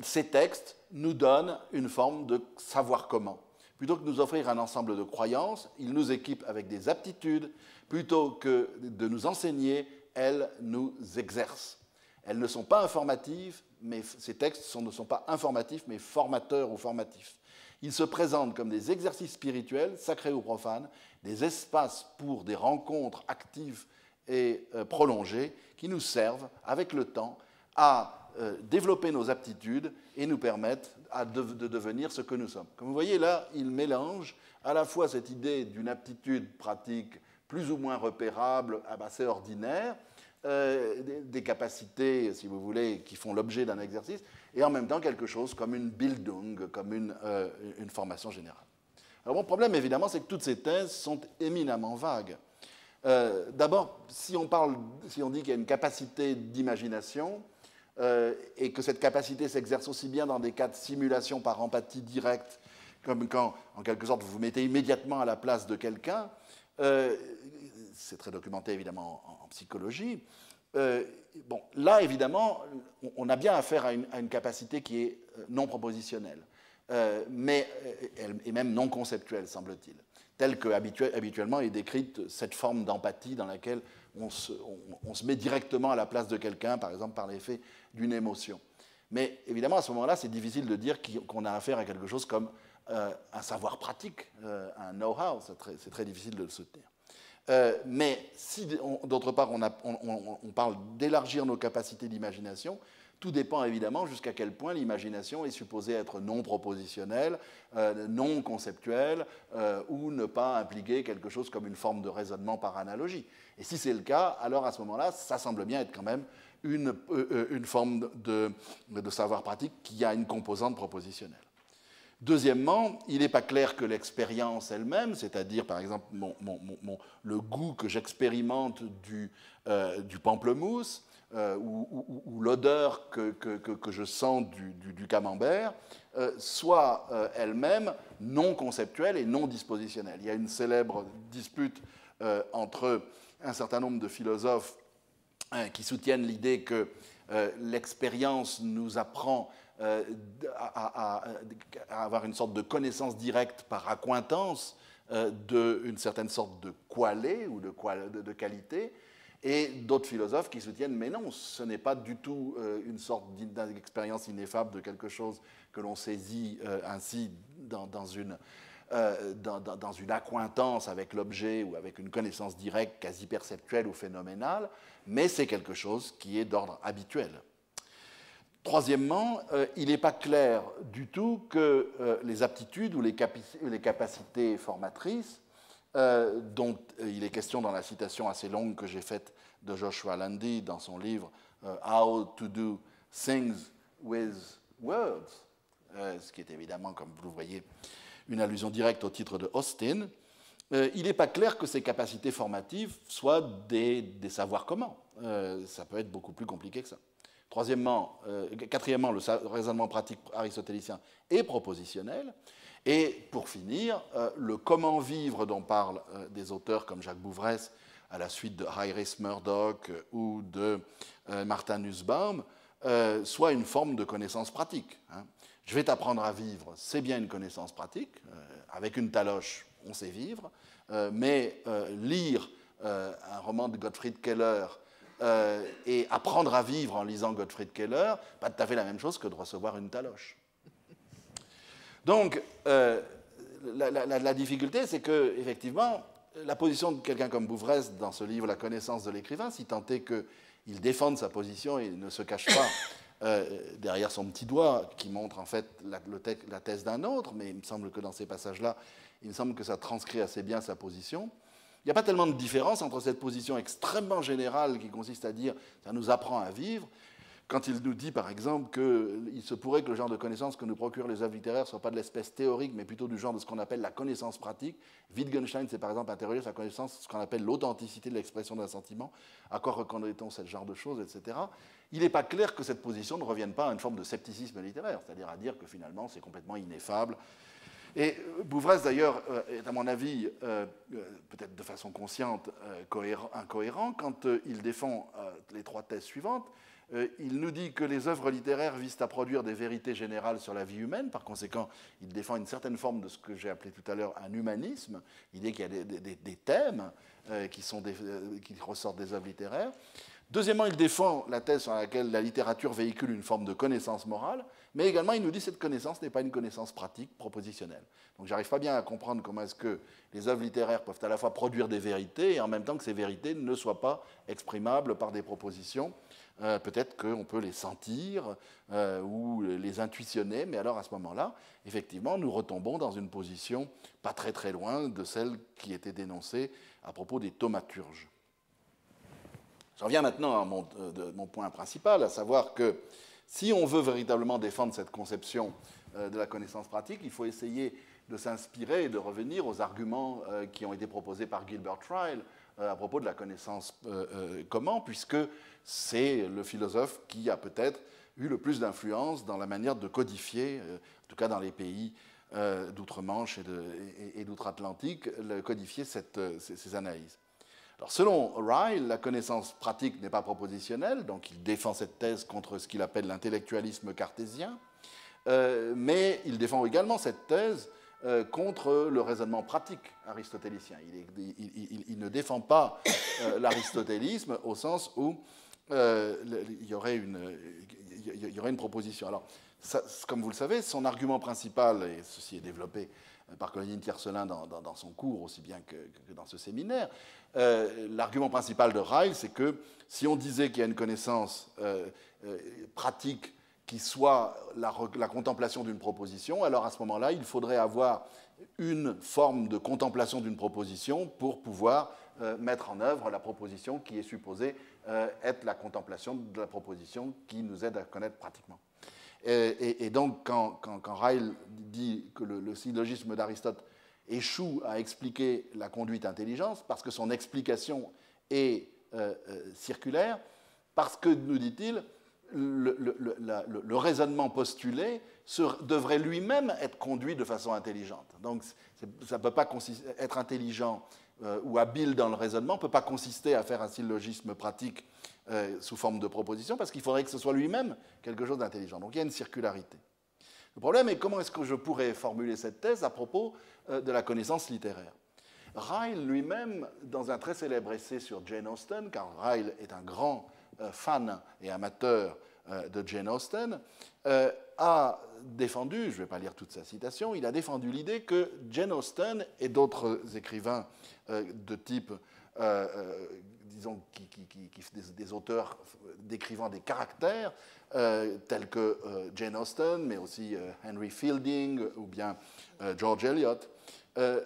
ces textes nous donnent une forme de savoir comment. Plutôt que de nous offrir un ensemble de croyances, ils nous équipent avec des aptitudes. Plutôt que de nous enseigner, elles nous exercent. Elles ne sont pas informatives, mais ces textes ne sont pas informatifs, mais formateurs ou formatifs. Ils se présentent comme des exercices spirituels, sacrés ou profanes, des espaces pour des rencontres actives et prolongées qui nous servent, avec le temps, à développer nos aptitudes et nous permettent de devenir ce que nous sommes. Comme vous voyez là, il mélange à la fois cette idée d'une aptitude pratique plus ou moins repérable, assez ordinaire, des capacités, si vous voulez, qui font l'objet d'un exercice, et en même temps quelque chose comme une Bildung, comme une formation générale. Alors mon problème, évidemment, c'est que toutes ces thèses sont éminemment vagues. D'abord, si on dit qu'il y a une capacité d'imagination, et que cette capacité s'exerce aussi bien dans des cas de simulation par empathie directe, comme quand, en quelque sorte, vous vous mettez immédiatement à la place de quelqu'un, c'est très documenté évidemment en psychologie. Bon, là, évidemment, on a bien affaire à une capacité qui est non propositionnelle, mais et même non conceptuelle, semble-t-il, telle que habituellement est décrite cette forme d'empathie dans laquelle on se met directement à la place de quelqu'un, par exemple par l'effet d'une émotion. Mais évidemment, à ce moment-là, c'est difficile de dire qu'on a affaire à quelque chose comme un savoir pratique, un know-how, c'est très difficile de le soutenir. Mais si, d'autre part, on parle d'élargir nos capacités d'imagination, tout dépend évidemment jusqu'à quel point l'imagination est supposée être non propositionnelle, non conceptuelle, ou ne pas impliquer quelque chose comme une forme de raisonnement par analogie. Et si c'est le cas, alors à ce moment-là, ça semble bien être quand même une forme de savoir pratique qui a une composante propositionnelle. Deuxièmement, il n'est pas clair que l'expérience elle-même, c'est-à-dire par exemple le goût que j'expérimente du pamplemousse, ou l'odeur que je sens du camembert, soit elle-même non conceptuelle et non dispositionnelle. Il y a une célèbre dispute entre un certain nombre de philosophes qui soutiennent l'idée que l'expérience nous apprend à avoir une sorte de connaissance directe par accointance d'une certaine sorte de qualité ou de qualité, et d'autres philosophes qui soutiennent mais non, ce n'est pas du tout une sorte d'expérience ineffable de quelque chose que l'on saisit ainsi dans une accointance avec l'objet ou avec une connaissance directe, quasi perceptuelle ou phénoménale, mais c'est quelque chose qui est d'ordre habituel. Troisièmement, il n'est pas clair du tout que les aptitudes ou les capacités formatrices, dont il est question dans la citation assez longue que j'ai faite de Joshua Lundy dans son livre How to do things with words, ce qui est évidemment, comme vous le voyez, une allusion directe au titre de Austin, il n'est pas clair que ces capacités formatives soient des savoirs communs. Ça peut être beaucoup plus compliqué que ça. Quatrièmement, le raisonnement pratique aristotélicien est propositionnel. Et pour finir, le comment vivre dont parlent des auteurs comme Jacques Bouvresse à la suite de Iris Murdoch ou de Martha Nussbaum, soit une forme de connaissance pratique. Hein. Je vais t'apprendre à vivre, c'est bien une connaissance pratique. Avec une taloche, on sait vivre. Mais lire un roman de Gottfried Keller et apprendre à vivre en lisant Gottfried Keller, pas tout à fait la même chose que de recevoir une taloche. Donc, la difficulté, c'est que, effectivement, la position de quelqu'un comme Bouvresse dans ce livre, La connaissance de l'écrivain, si tant est qu'il défende sa position et ne se cache pas derrière son petit doigt, qui montre en fait la thèse d'un autre, mais il me semble que dans ces passages-là, il me semble que ça transcrit assez bien sa position. Il n'y a pas tellement de différence entre cette position extrêmement générale qui consiste à dire « ça nous apprend à vivre », quand il nous dit, par exemple, qu'il se pourrait que le genre de connaissance que nous procurent les œuvres littéraires ne soit pas de l'espèce théorique, mais plutôt du genre de ce qu'on appelle la connaissance pratique. Wittgenstein s'est par exemple interrogé sur la connaissance, ce qu'on appelle l'authenticité de l'expression d'un sentiment. À quoi reconnaît-on ce genre de choses, etc. Il n'est pas clair que cette position ne revienne pas à une forme de scepticisme littéraire, c'est-à-dire à dire que finalement c'est complètement ineffable. Et Bouvresse, d'ailleurs, est, à mon avis, peut-être de façon consciente, incohérent quand il défend les trois thèses suivantes. Il nous dit que les œuvres littéraires visent à produire des vérités générales sur la vie humaine. Par conséquent, il défend une certaine forme de ce que j'ai appelé tout à l'heure un humanisme, l'idée qu'il y a des thèmes qui ressortent des œuvres littéraires. Deuxièmement, il défend la thèse sur laquelle la littérature véhicule une forme de connaissance morale, mais également il nous dit que cette connaissance n'est pas une connaissance pratique, propositionnelle. Donc j'arrive pas bien à comprendre comment est-ce que les œuvres littéraires peuvent à la fois produire des vérités et en même temps que ces vérités ne soient pas exprimables par des propositions. Peut-être qu'on peut les sentir ou les intuitionner, mais alors à ce moment-là, effectivement, nous retombons dans une position pas très très loin de celle qui était dénoncée à propos des thaumaturges. J'en viens maintenant à mon point principal, à savoir que si on veut véritablement défendre cette conception de la connaissance pratique, il faut essayer de s'inspirer et de revenir aux arguments qui ont été proposés par Gilbert Ryle à propos de la connaissance comment, puisque c'est le philosophe qui a peut-être eu le plus d'influence dans la manière de codifier, en tout cas dans les pays d'outre-Manche et d'outre-Atlantique, codifier ces analyses. Alors, selon Ryle, la connaissance pratique n'est pas propositionnelle, donc il défend cette thèse contre ce qu'il appelle l'intellectualisme cartésien, mais il défend également cette thèse contre le raisonnement pratique aristotélicien. Il ne défend pas l'aristotélisme au sens où il y aurait une proposition. Alors, ça, comme vous le savez, son argument principal, et ceci est développé par Coline Tiercelin dans son cours, aussi bien que dans ce séminaire, l'argument principal de Ryle, c'est que si on disait qu'il y a une connaissance pratique qui soit la contemplation d'une proposition, alors à ce moment-là, il faudrait avoir une forme de contemplation d'une proposition pour pouvoir mettre en œuvre la proposition qui est supposée être la contemplation de la proposition qui nous aide à connaître pratiquement. Et donc, quand Ryle dit que le syllogisme d'Aristote échoue à expliquer la conduite intelligente, parce que son explication est circulaire, parce que, nous dit-il, le raisonnement postulé devrait lui-même être conduit de façon intelligente. Donc, ça ne peut pas être intelligent ou habile dans le raisonnement, ne peut pas consister à faire un syllogisme pratique sous forme de proposition, parce qu'il faudrait que ce soit lui-même quelque chose d'intelligent. Donc il y a une circularité. Le problème est comment est-ce que je pourrais formuler cette thèse à propos de la connaissance littéraire. Ryle lui-même, dans un très célèbre essai sur Jane Austen, car Ryle est un grand fan et amateur de Jane Austen, a défendu, je ne vais pas lire toute sa citation, il a défendu l'idée que Jane Austen et d'autres écrivains de type, disons, des auteurs décrivant des caractères, tels que Jane Austen, mais aussi Henry Fielding ou bien George Eliot,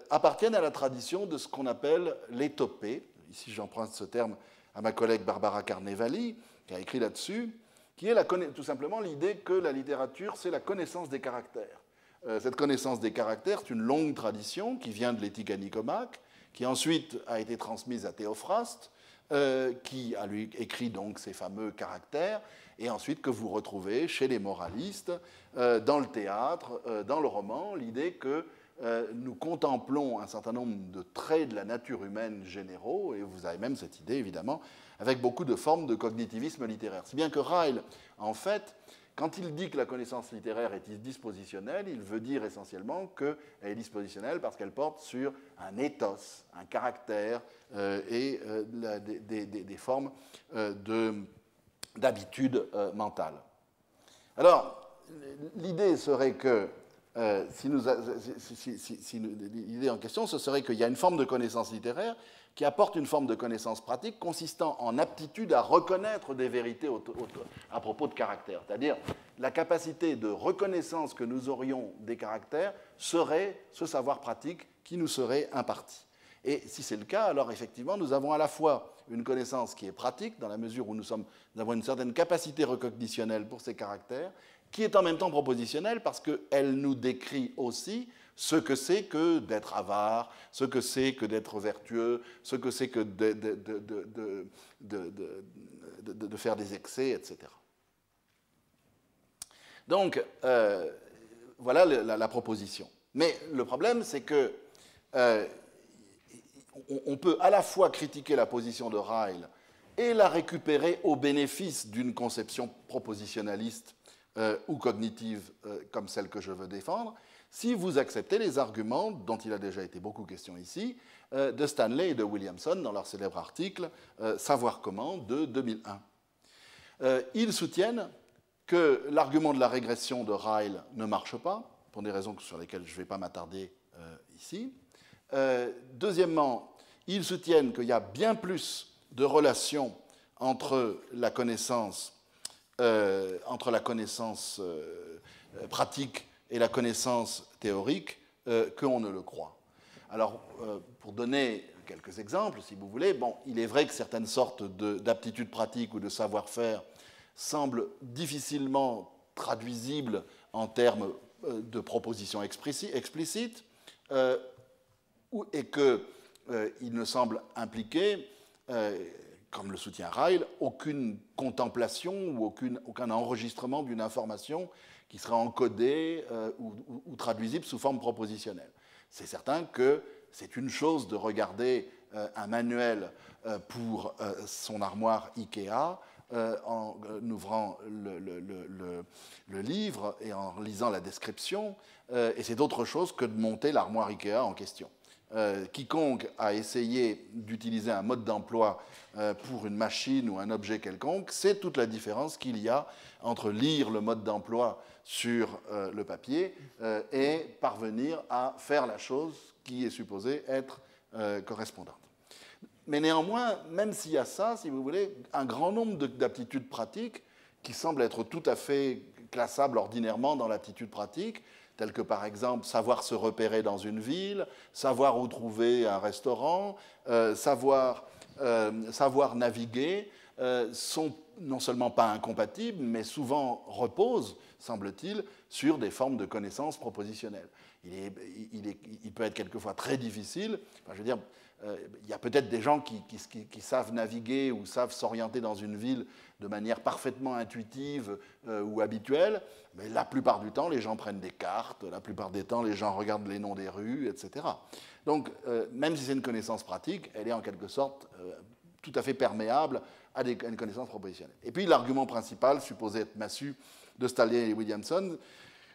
appartiennent à la tradition de ce qu'on appelle l'étopée. Ici, j'emprunte ce terme à ma collègue Barbara Carnevali, qui a écrit là-dessus, qui est tout simplement l'idée que la littérature, c'est la connaissance des caractères. Cette connaissance des caractères, c'est une longue tradition qui vient de l'éthique à Nicomaque, qui ensuite a été transmise à Théophraste, qui a lui écrit donc ces fameux caractères, et ensuite que vous retrouvez chez les moralistes, dans le théâtre, dans le roman, l'idée que nous contemplons un certain nombre de traits de la nature humaine généraux, et vous avez même cette idée, évidemment, avec beaucoup de formes de cognitivisme littéraire. Si bien que Ryle, en fait, quand il dit que la connaissance littéraire est dispositionnelle, il veut dire essentiellement qu'elle est dispositionnelle parce qu'elle porte sur un ethos, un caractère et des formes d'habitude mentale. Alors, l'idée serait que l'idée en question, ce serait qu'il y a une forme de connaissance littéraire qui apporte une forme de connaissance pratique consistant en aptitude à reconnaître des vérités à propos de caractères. C'est-à-dire, la capacité de reconnaissance que nous aurions des caractères serait ce savoir pratique qui nous serait imparti. Et si c'est le cas, alors effectivement, nous avons à la fois une connaissance qui est pratique, dans la mesure où nous avons une certaine capacité recognitionnelle pour ces caractères, qui est en même temps propositionnelle parce qu'elle nous décrit aussi ce que c'est que d'être avare, ce que c'est que d'être vertueux, ce que c'est que de faire des excès, etc. Donc, voilà la proposition. Mais le problème, c'est que on peut à la fois critiquer la position de Ryle et la récupérer au bénéfice d'une conception propositionnaliste ou cognitive comme celle que je veux défendre, si vous acceptez les arguments dont il a déjà été beaucoup question ici, de Stanley et de Williamson dans leur célèbre article « Savoir comment » de 2001. Ils soutiennent que l'argument de la régression de Ryle ne marche pas, pour des raisons sur lesquelles je ne vais pas m'attarder ici. Deuxièmement, ils soutiennent qu'il y a bien plus de relations entre la connaissance pratique et la connaissance théorique qu'on ne le croit. Alors, pour donner quelques exemples, si vous voulez, bon, il est vrai que certaines sortes d'aptitudes pratiques ou de savoir-faire semblent difficilement traduisibles en termes de propositions explicites, et qu'il ne semble impliquer, comme le soutient Ryle, aucune contemplation ou aucun enregistrement d'une information qui serait encodée ou traduisible sous forme propositionnelle. C'est certain que c'est une chose de regarder un manuel pour son armoire IKEA en ouvrant le livre et en lisant la description, et c'est autre chose que de monter l'armoire IKEA en question. Quiconque a essayé d'utiliser un mode d'emploi pour une machine ou un objet quelconque, c'est toute la différence qu'il y a entre lire le mode d'emploi sur le papier et parvenir à faire la chose qui est supposée être correspondante. Mais néanmoins, même s'il y a ça, si vous voulez, un grand nombre d'aptitudes pratiques qui semblent être tout à fait classables ordinairement dans l'aptitude pratique, telles que par exemple savoir se repérer dans une ville, savoir où trouver un restaurant, savoir naviguer, sont non seulement pas incompatibles, mais souvent reposent, semble-t-il, sur des formes de connaissances propositionnelles. Il peut être quelquefois très difficile, enfin, je veux dire, il y a peut-être des gens qui savent naviguer ou savent s'orienter dans une ville de manière parfaitement intuitive ou habituelle, mais la plupart du temps, les gens prennent des cartes, la plupart des temps, les gens regardent les noms des rues, etc. Donc, même si c'est une connaissance pratique, elle est en quelque sorte tout à fait perméable à une connaissance propositionnelle. Et puis, l'argument principal, supposé être massu, de Stanley et Williamson,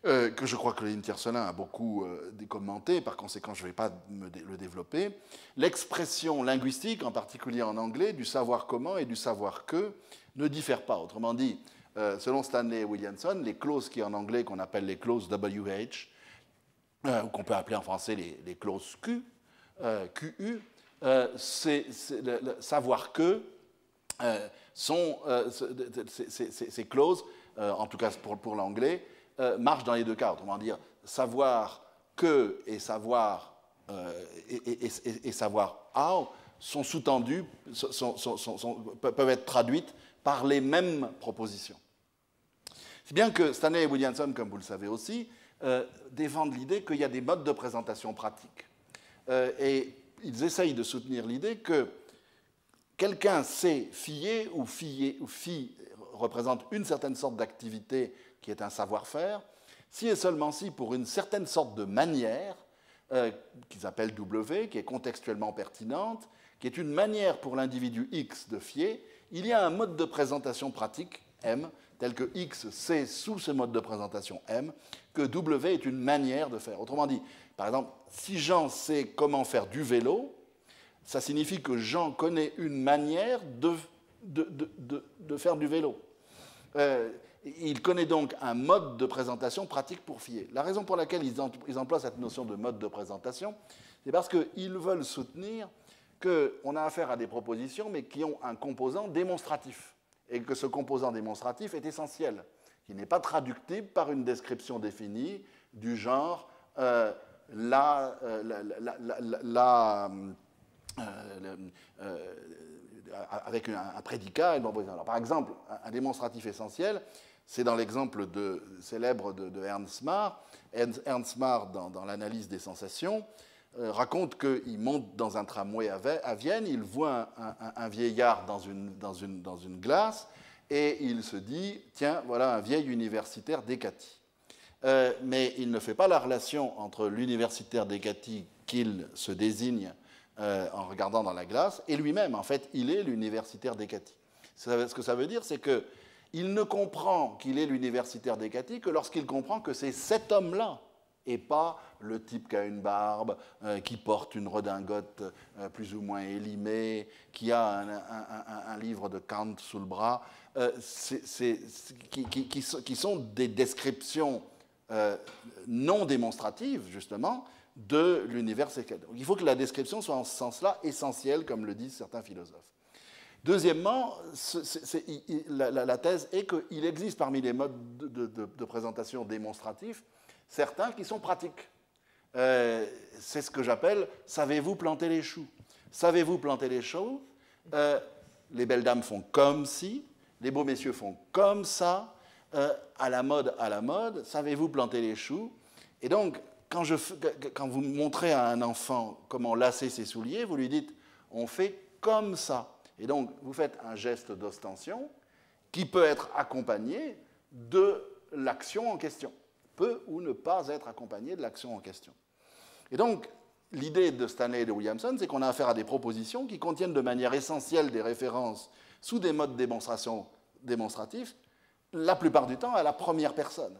que je crois que Lynn Tiercelin a beaucoup commenté, par conséquent je ne vais pas le développer. L'expression linguistique, en particulier en anglais, du savoir comment et du savoir que ne diffère pas. Autrement dit, selon Stanley et Williamson, les clauses qui en anglais qu'on appelle les clauses WH, ou qu'on peut appeler en français les clauses Q, QU, c'est le savoir que sont ces clauses, en tout cas pour l'anglais, marche dans les deux cas. Autrement dire, savoir que et savoir how sont sous-tendus, peuvent être traduites par les mêmes propositions. C'est bien que Stanley et Williamson, comme vous le savez aussi, défendent l'idée qu'il y a des modes de présentation pratiques. Et ils essayent de soutenir l'idée que quelqu'un sait fier ou fi représente une certaine sorte d'activité qui est un savoir-faire, si et seulement si, pour une certaine sorte de manière, qu'ils appellent W, qui est contextuellement pertinente, qui est une manière pour l'individu X de fier. Il y a un mode de présentation pratique, M, tel que X sait sous ce mode de présentation M, que W est une manière de faire. Autrement dit, par exemple, si Jean sait comment faire du vélo, ça signifie que Jean connaît une manière de faire du vélo. Il connaît donc un mode de présentation pratique pour fier. La raison pour laquelle ils emploient cette notion de mode de présentation, c'est parce qu'ils veulent soutenir qu'on a affaire à des propositions, mais qui ont un composant démonstratif, et que ce composant démonstratif est essentiel, qui n'est pas traductible par une description définie du genre avec un prédicat et une proposition. Alors, par exemple, un démonstratif essentiel, c'est dans l'exemple célèbre de Ernst Mach. Ernst Mach, dans l'analyse des sensations, raconte qu'il monte dans un tramway à Vienne, il voit un vieillard dans une glace, et il se dit, tiens, voilà un vieil universitaire d'Hécatie. Mais il ne fait pas la relation entre l'universitaire d'Hécatie qu'il se désigne en regardant dans la glace, et lui-même, en fait, il est l'universitaire d'Hécatie. Ce que ça veut dire, c'est qu'il ne comprend qu'il est l'universitaire d'Hécatie que lorsqu'il comprend que c'est cet homme-là, et pas le type qui a une barbe, qui porte une redingote plus ou moins élimée, qui a un livre de Kant sous le bras, qui sont des descriptions non démonstratives, justement, de l'univers séquel. Donc, il faut que la description soit en ce sens-là essentielle, comme le disent certains philosophes. Deuxièmement, la thèse est qu'il existe parmi les modes de présentation démonstratifs certains qui sont pratiques. C'est ce que j'appelle « savez-vous planter les choux ?» Savez-vous planter les choux? Les belles dames font comme si, les beaux messieurs font comme ça, à la mode, savez-vous planter les choux? Et donc, quand vous montrez à un enfant comment lasser ses souliers, vous lui dites « on fait comme ça ». Et donc, vous faites un geste d'ostension qui peut être accompagné de l'action en question, peut ou ne pas être accompagné de l'action en question. Et donc, l'idée de Stanley et de Williamson, c'est qu'on a affaire à des propositions qui contiennent de manière essentielle des références sous des modes de démonstration démonstratifs, la plupart du temps à la première personne.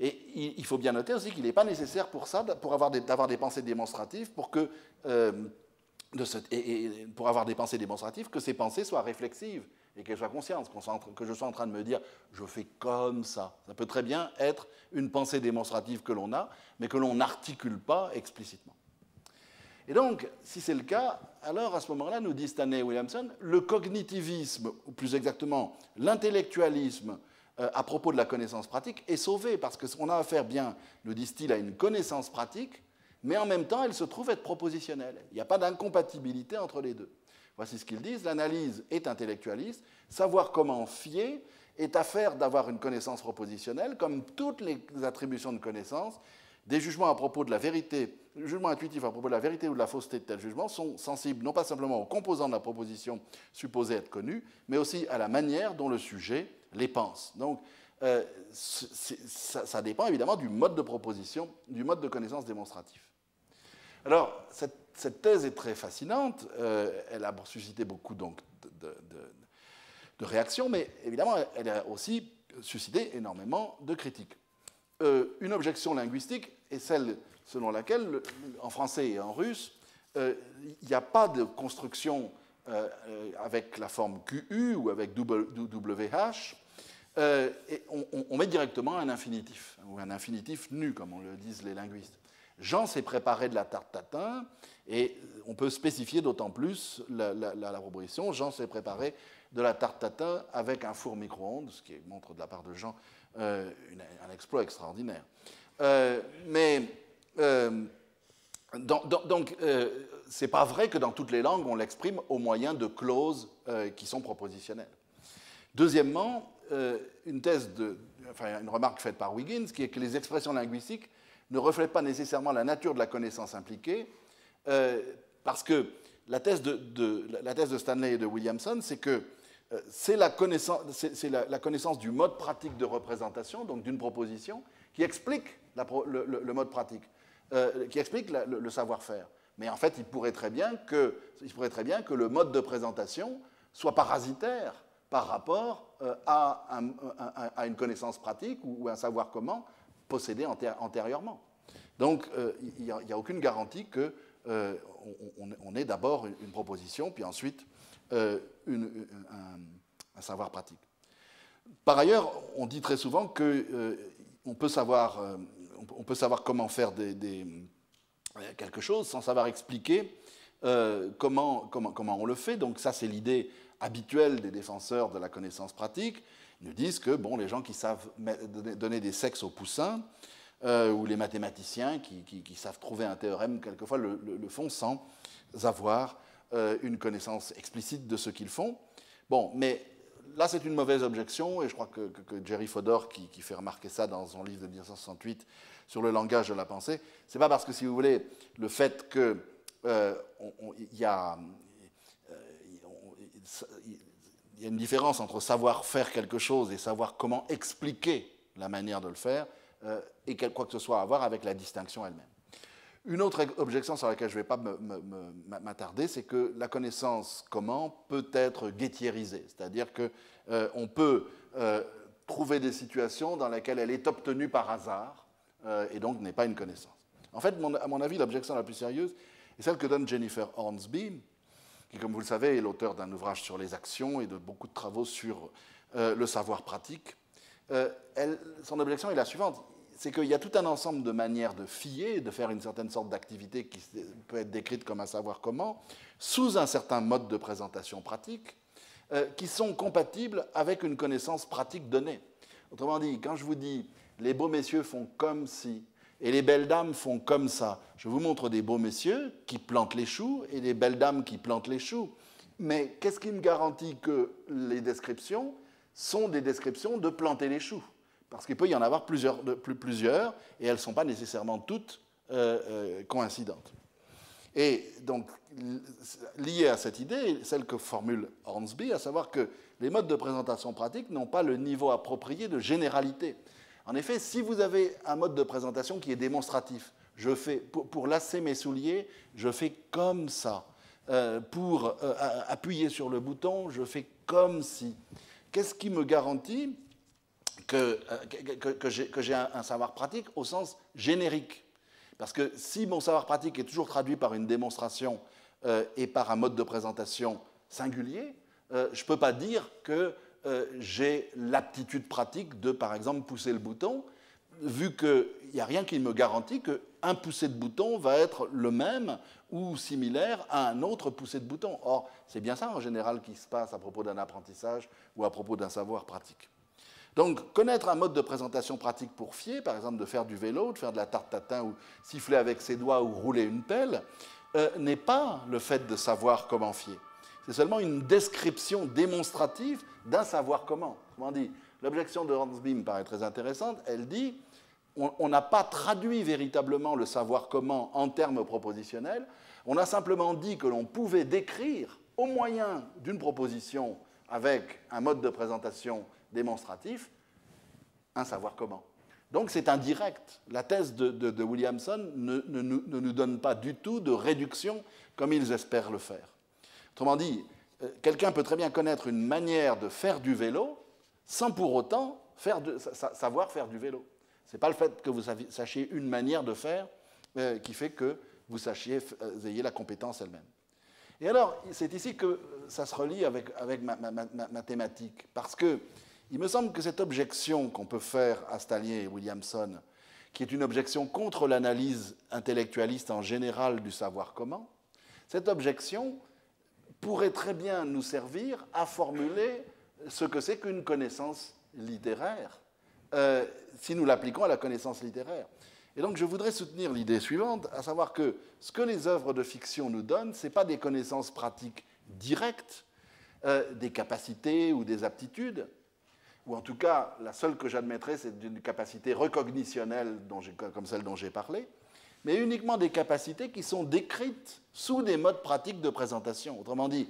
Et il faut bien noter aussi qu'il n'est pas nécessaire pour ça, d'avoir des pensées démonstratives, pour avoir des pensées démonstratives, que ces pensées soient réflexives et qu'elles soient conscientes, que je sois en train de me dire « je fais comme ça ». Ça peut très bien être une pensée démonstrative que l'on a, mais que l'on n'articule pas explicitement. Et donc, si c'est le cas, alors à ce moment-là, nous dit Stanley et Williamson, le cognitivisme, ou plus exactement l'intellectualisme à propos de la connaissance pratique est sauvé, parce qu'on a affaire bien, nous disent-ils, à une connaissance pratique, mais en même temps, elle se trouve être propositionnelle. Il n'y a pas d'incompatibilité entre les deux. Voici ce qu'ils disent, l'analyse est intellectualiste, savoir comment fier est affaire d'avoir une connaissance propositionnelle, comme toutes les attributions de connaissance. Des jugements à propos de la vérité, les jugements intuitifs à propos de la vérité ou de la fausseté de tel jugement sont sensibles non pas simplement aux composants de la proposition supposée être connue, mais aussi à la manière dont le sujet les pense. Donc, ça dépend évidemment du mode de proposition, du mode de connaissance démonstratif. Alors, cette thèse est très fascinante, elle a suscité beaucoup donc, de réactions, mais évidemment, elle a aussi suscité énormément de critiques. Une objection linguistique est celle selon laquelle, en français et en russe, il n'y a pas de construction avec la forme QU ou avec WH, et on met directement un infinitif, ou un infinitif nu, comme on le disent les linguistes. Jean s'est préparé de la tarte tatin, et on peut spécifier d'autant plus la proposition. Jean s'est préparé de la tarte tatin avec un four micro-ondes, ce qui montre de la part de Jean un exploit extraordinaire. Donc, c'est pas vrai que dans toutes les langues, on l'exprime au moyen de clauses qui sont propositionnelles. Deuxièmement, une remarque faite par Huygens, qui est que les expressions linguistiques ne reflètent pas nécessairement la nature de la connaissance impliquée, parce que la thèse de Stanley et de Williamson, c'est que c'est la connaissance du mode pratique de représentation, donc d'une proposition, qui explique le mode pratique. qui explique le savoir-faire. Mais en fait, il pourrait très bien que le mode de présentation soit parasitaire par rapport à une connaissance pratique ou un savoir comment possédé antérieurement. Donc, il n'y a aucune garantie qu'on ait d'abord une proposition, puis ensuite un savoir pratique. Par ailleurs, on dit très souvent qu'on peut savoir comment faire quelque chose sans savoir expliquer comment on le fait. Donc ça, c'est l'idée habituelle des défenseurs de la connaissance pratique. Ils nous disent que les gens qui savent donner des sexes aux poussins, ou les mathématiciens qui savent trouver un théorème, quelquefois le font sans avoir une connaissance explicite de ce qu'ils font. Bon, mais là, c'est une mauvaise objection, et je crois que Jerry Fodor, qui fait remarquer ça dans son livre de 1968 sur le langage de la pensée, c'est pas parce que, si vous voulez, le fait qu'il y a une différence entre savoir faire quelque chose et savoir comment expliquer la manière de le faire, et quoi que ce soit à voir avec la distinction elle-même. Une autre objection sur laquelle je ne vais pas m'attarder, c'est que la connaissance comment peut être guettiérisée, c'est-à-dire qu'on peut trouver des situations dans lesquelles elle est obtenue par hasard et donc n'est pas une connaissance. En fait, à mon avis, l'objection la plus sérieuse est celle que donne Jennifer Hornsby, qui, comme vous le savez, est l'auteur d'un ouvrage sur les actions et de beaucoup de travaux sur le savoir pratique. Son objection est la suivante. C'est qu'il y a tout un ensemble de manières de fier, de faire une certaine sorte d'activité qui peut être décrite comme un savoir comment, sous un certain mode de présentation pratique, qui sont compatibles avec une connaissance pratique donnée. Autrement dit, quand je vous dis « les beaux messieurs font comme si » et « les belles dames font comme ça », je vous montre des beaux messieurs qui plantent les choux et des belles dames qui plantent les choux. Mais qu'est-ce qui me garantit que les descriptions sont des descriptions de planter les choux? Parce qu'il peut y en avoir plusieurs, et elles ne sont pas nécessairement toutes coïncidantes. Et donc, liée à cette idée, celle que formule Hornsby, à savoir que les modes de présentation pratique n'ont pas le niveau approprié de généralité. En effet, si vous avez un mode de présentation qui est démonstratif, pour lasser mes souliers, je fais comme ça. Pour appuyer sur le bouton, je fais comme si. Qu'est-ce qui me garantit que j'ai un savoir pratique au sens générique? Parce que si mon savoir pratique est toujours traduit par une démonstration et par un mode de présentation singulier, je ne peux pas dire que j'ai l'aptitude pratique de, par exemple, pousser le bouton, vu qu'il n'y a rien qui me garantit qu'un poussé de bouton va être le même ou similaire à un autre poussé de bouton. Or, c'est bien ça, en général, qui se passe à propos d'un apprentissage ou à propos d'un savoir pratique. Donc, connaître un mode de présentation pratique pour fier, par exemple de faire du vélo, de faire de la tarte tatin ou siffler avec ses doigts ou rouler une pelle, n'est pas le fait de savoir comment fier. C'est seulement une description démonstrative d'un savoir comment. Comment dit, l'objection de Hornsby me paraît très intéressante. Elle dit, on n'a pas traduit véritablement le savoir comment en termes propositionnels. On a simplement dit que l'on pouvait décrire, au moyen d'une proposition avec un mode de présentation démonstratif, un savoir comment. Donc c'est indirect. La thèse de Williamson ne nous donne pas du tout de réduction comme ils espèrent le faire. Autrement dit, quelqu'un peut très bien connaître une manière de faire du vélo sans pour autant savoir faire du vélo. Ce n'est pas le fait que vous sachiez une manière de faire qui fait que vous ayez la compétence elle-même. Et alors, c'est ici que ça se relie avec ma thématique, parce que il me semble que cette objection qu'on peut faire à Stalier et Williamson, qui est une objection contre l'analyse intellectualiste en général du savoir comment, cette objection pourrait très bien nous servir à formuler ce que c'est qu'une connaissance littéraire, si nous l'appliquons à la connaissance littéraire. Et donc je voudrais soutenir l'idée suivante, à savoir que ce que les œuvres de fiction nous donnent, ce n'est pas des connaissances pratiques directes, des capacités ou des aptitudes, ou en tout cas, la seule que j'admettrais, c'est d'une capacité recognitionnelle comme celle dont j'ai parlé, mais uniquement des capacités qui sont décrites sous des modes pratiques de présentation. Autrement dit,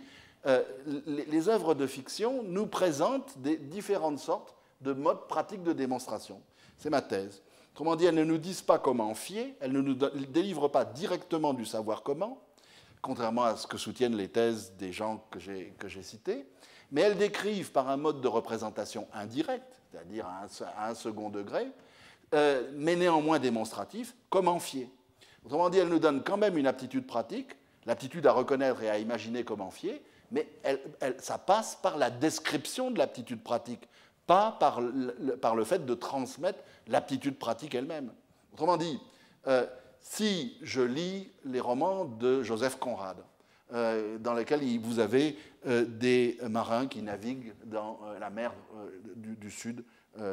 les œuvres de fiction nous présentent des différentes sortes de modes pratiques de démonstration. C'est ma thèse. Autrement dit, elles ne nous disent pas comment fier, elles ne nous délivrent pas directement du savoir comment, contrairement à ce que soutiennent les thèses des gens que j'ai cités, mais elles décrivent par un mode de représentation indirect, c'est-à-dire à un second degré, mais néanmoins démonstratif, comment fier. Autrement dit, elles nous donnent quand même une aptitude pratique, l'aptitude à reconnaître et à imaginer comment fier, mais ça passe par la description de l'aptitude pratique, pas par le fait de transmettre l'aptitude pratique elle-même. Autrement dit, si je lis les romans de Joseph Conrad, dans lesquels vous avez des marins qui naviguent dans la mer du Sud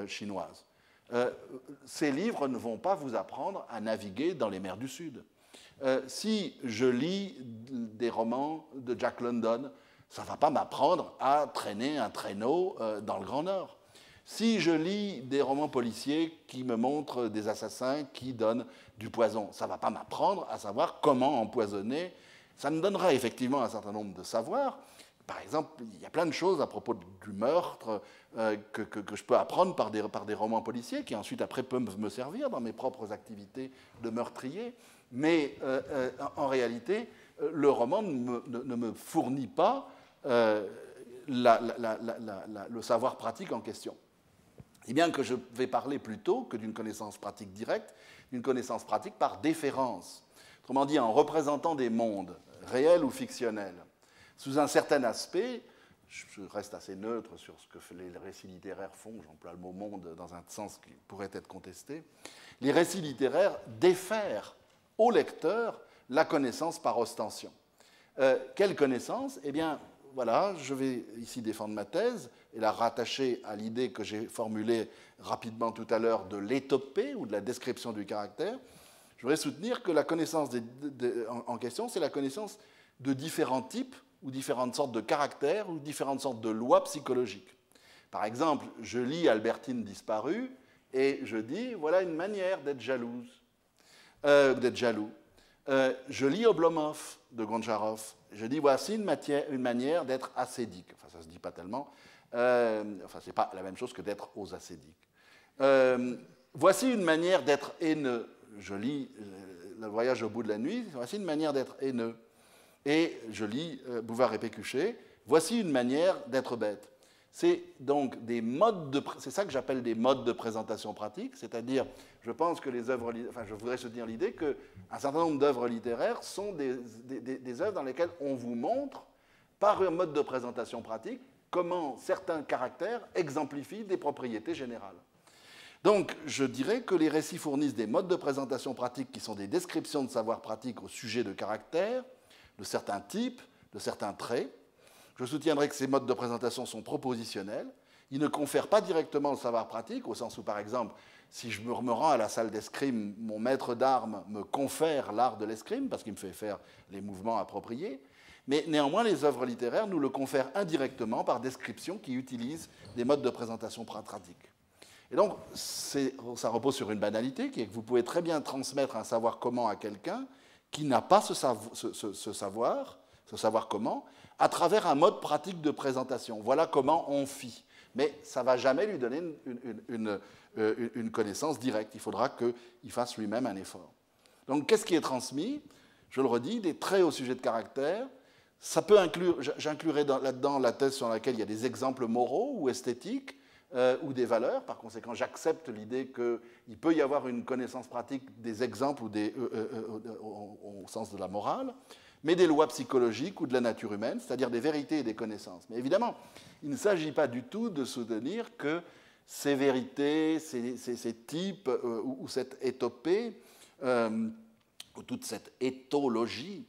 chinoise, ces livres ne vont pas vous apprendre à naviguer dans les mers du Sud. Si je lis des romans de Jack London, ça ne va pas m'apprendre à traîner un traîneau dans le Grand Nord. Si je lis des romans policiers qui me montrent des assassins qui donnent du poison, ça ne va pas m'apprendre à savoir comment empoisonner. Ça me donnera effectivement un certain nombre de savoirs. Par exemple, il y a plein de choses à propos du meurtre que je peux apprendre par des romans policiers qui ensuite, après, peuvent me servir dans mes propres activités de meurtrier. Mais en réalité, le roman ne me fournit pas le savoir pratique en question. Et bien que je vais parler plutôt que d'une connaissance pratique directe, d'une connaissance pratique par déférence. Autrement dit, en représentant des mondes, réels ou fictionnels, sous un certain aspect, je reste assez neutre sur ce que les récits littéraires font, j'emploie le mot monde dans un sens qui pourrait être contesté, les récits littéraires défèrent au lecteur la connaissance par ostension. Quelle connaissance? Eh bien, voilà, je vais ici défendre ma thèse et la rattacher à l'idée que j'ai formulée rapidement tout à l'heure de l'étopée ou de la description du caractère. Je voudrais soutenir que la connaissance en question, c'est la connaissance de différents types ou différentes sortes de caractères ou différentes sortes de lois psychologiques. Par exemple, je lis Albertine disparue et je dis, voilà une manière d'être jalouse, d'être jaloux. Je lis Oblomov de Goncharov. Je dis, voici une manière d'être ascédique. Enfin, ça ne se dit pas tellement. Enfin, ce n'est pas la même chose que d'être aux ascédiques. Voici une manière d'être haineux. Je lis Le voyage au bout de la nuit. Voici une manière d'être haineux. Et je lis Bouvard et Pécuchet. Voici une manière d'être bête. C'est donc c'est ça que j'appelle des modes de présentation pratique, c'est-à-dire, je pense que les œuvres, enfin, je voudrais soutenir l'idée qu'un certain nombre d'œuvres littéraires sont des œuvres dans lesquelles on vous montre, par un mode de présentation pratique, comment certains caractères exemplifient des propriétés générales. Donc, je dirais que les récits fournissent des modes de présentation pratique qui sont des descriptions de savoir pratique au sujet de caractères, de certains types, de certains traits. Je soutiendrai que ces modes de présentation sont propositionnels. Ils ne confèrent pas directement le savoir pratique, au sens où, par exemple, si je me rends à la salle d'escrime, mon maître d'armes me confère l'art de l'escrime, parce qu'il me fait faire les mouvements appropriés. Mais néanmoins, les œuvres littéraires nous le confèrent indirectement par descriptions qui utilisent des modes de présentation pratiques. Et donc, ça repose sur une banalité, qui est que vous pouvez très bien transmettre un savoir comment à quelqu'un qui n'a pas ce savoir comment, à travers un mode pratique de présentation. Voilà comment on fit. Mais ça ne va jamais lui donner une connaissance directe. Il faudra qu'il fasse lui-même un effort. Donc, qu'est-ce qui est transmis? Je le redis, des traits au sujet de caractère. Ça peut inclure, j'inclurai là-dedans la thèse sur laquelle il y a des exemples moraux ou esthétiques, ou des valeurs. Par conséquent, j'accepte l'idée qu'il peut y avoir une connaissance pratique des exemples ou au sens de la morale, mais des lois psychologiques ou de la nature humaine, c'est-à-dire des vérités et des connaissances. Mais évidemment, il ne s'agit pas du tout de soutenir que ces vérités, ces types, ou cette étopée, ou toute cette éthologie,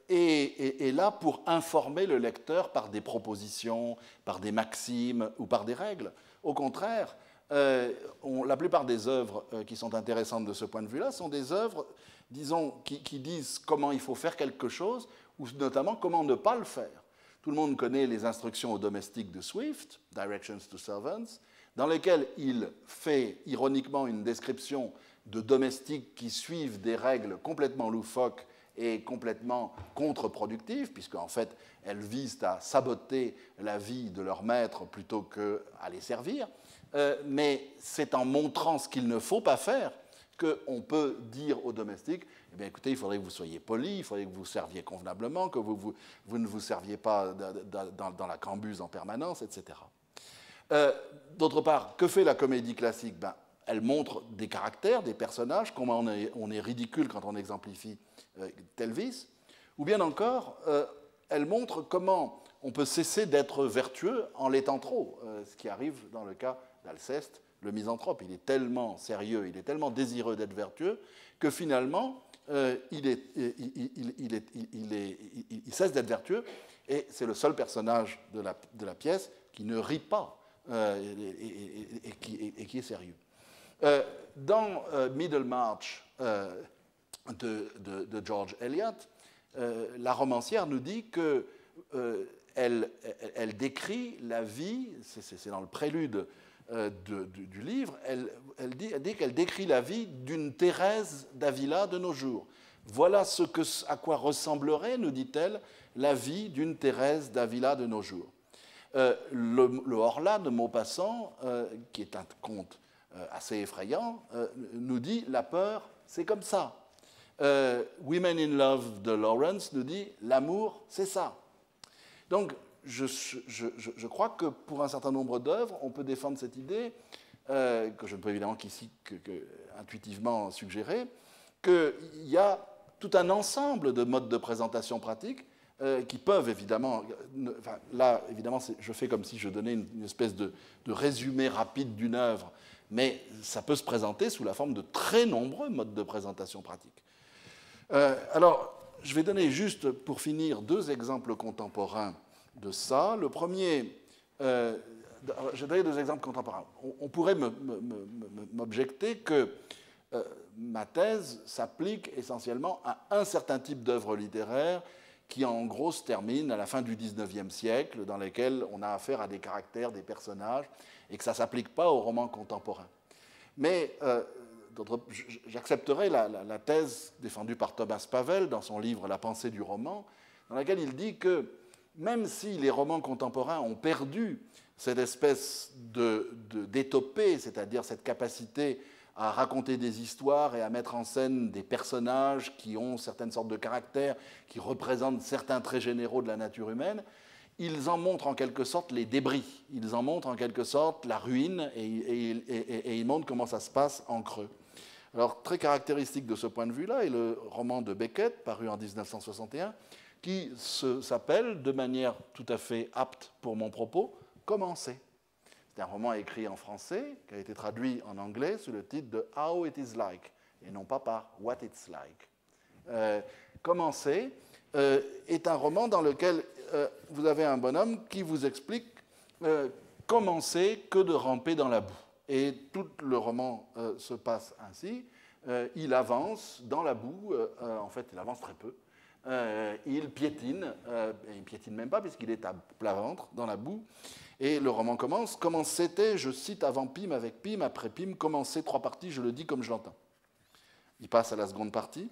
est là pour informer le lecteur par des propositions, par des maximes ou par des règles. Au contraire, la plupart des œuvres qui sont intéressantes de ce point de vue-là sont des œuvres, disons, qui disent comment il faut faire quelque chose, ou notamment comment ne pas le faire. Tout le monde connaît les instructions aux domestiques de Swift, Directions to Servants, dans lesquelles il fait ironiquement une description de domestiques qui suivent des règles complètement loufoques est complètement contre-productive, puisqu'en fait, elles visent à saboter la vie de leur maître plutôt qu'à les servir. Mais c'est en montrant ce qu'il ne faut pas faire qu'on peut dire aux domestiques, eh bien, écoutez, il faudrait que vous soyez poli, il faudrait que vous serviez convenablement, que vous ne vous serviez pas dans la cambuse en permanence, etc. D'autre part, que fait la comédie classique? Ben, elle montre des caractères, des personnages, comment on est ridicule quand on exemplifie tel vice, ou bien encore, elle montre comment on peut cesser d'être vertueux en l'étant trop, ce qui arrive dans le cas d'Alceste, le misanthrope. Il est tellement sérieux, il est tellement désireux d'être vertueux, que finalement, il cesse d'être vertueux, et c'est le seul personnage de la pièce qui ne rit pas et qui est sérieux. Dans Middlemarch de George Eliot, la romancière nous dit qu'elle décrit la vie, c'est dans le prélude du livre, elle dit qu'elle décrit la vie d'une Thérèse d'Avila de nos jours. Voilà à quoi ressemblerait, nous dit-elle, la vie d'une Thérèse d'Avila de nos jours. Le Horla de Maupassant, qui est un conte assez effrayant, nous dit « la peur, c'est comme ça ». Women in Love de Lawrence nous dit « l'amour, c'est ça ». Donc, je crois que pour un certain nombre d'œuvres, on peut défendre cette idée, que je ne peux évidemment qu'ici intuitivement suggérer, qu'il y a tout un ensemble de modes de présentation pratiques qui peuvent évidemment... Enfin, là, évidemment, je fais comme si je donnais une espèce de résumé rapide d'une œuvre, mais ça peut se présenter sous la forme de très nombreux modes de présentation pratique. Alors, je vais donner juste, pour finir, 2 exemples contemporains de ça. Le premier, je vais donner 2 exemples contemporains. On pourrait m'objecter que ma thèse s'applique essentiellement à un certain type d'œuvre littéraire qui, en gros, se termine à la fin du XIXe siècle, dans lesquels on a affaire à des caractères, des personnages, et que ça ne s'applique pas au roman contemporain. Mais j'accepterai la thèse défendue par Thomas Pavel dans son livre « La pensée du roman », dans laquelle il dit que même si les romans contemporains ont perdu cette espèce d'étopée, c'est-à-dire cette capacité à raconter des histoires et à mettre en scène des personnages qui ont certaines sortes de caractères, qui représentent certains traits généraux de la nature humaine, ils en montrent en quelque sorte les débris, ils en montrent en quelque sorte la ruine, et ils montrent comment ça se passe en creux. Alors, très caractéristique de ce point de vue-là est le roman de Beckett, paru en 1961, qui s'appelle, de manière tout à fait apte pour mon propos, « Commencer ». C'est un roman écrit en français, qui a été traduit en anglais sous le titre de « How it is like », et non pas par « What it's like ». Commencer est un roman dans lequel vous avez un bonhomme qui vous explique comment c'est que de ramper dans la boue. Et tout le roman se passe ainsi. Il avance dans la boue, en fait il avance très peu. Il piétine, et il ne piétine même pas puisqu'il est à plat ventre dans la boue. Et le roman commence. Comment c'était, je cite avant Pym, avec Pym, après Pym, comment c'est, 3 parties, je le dis comme je l'entends. Il passe à la seconde partie.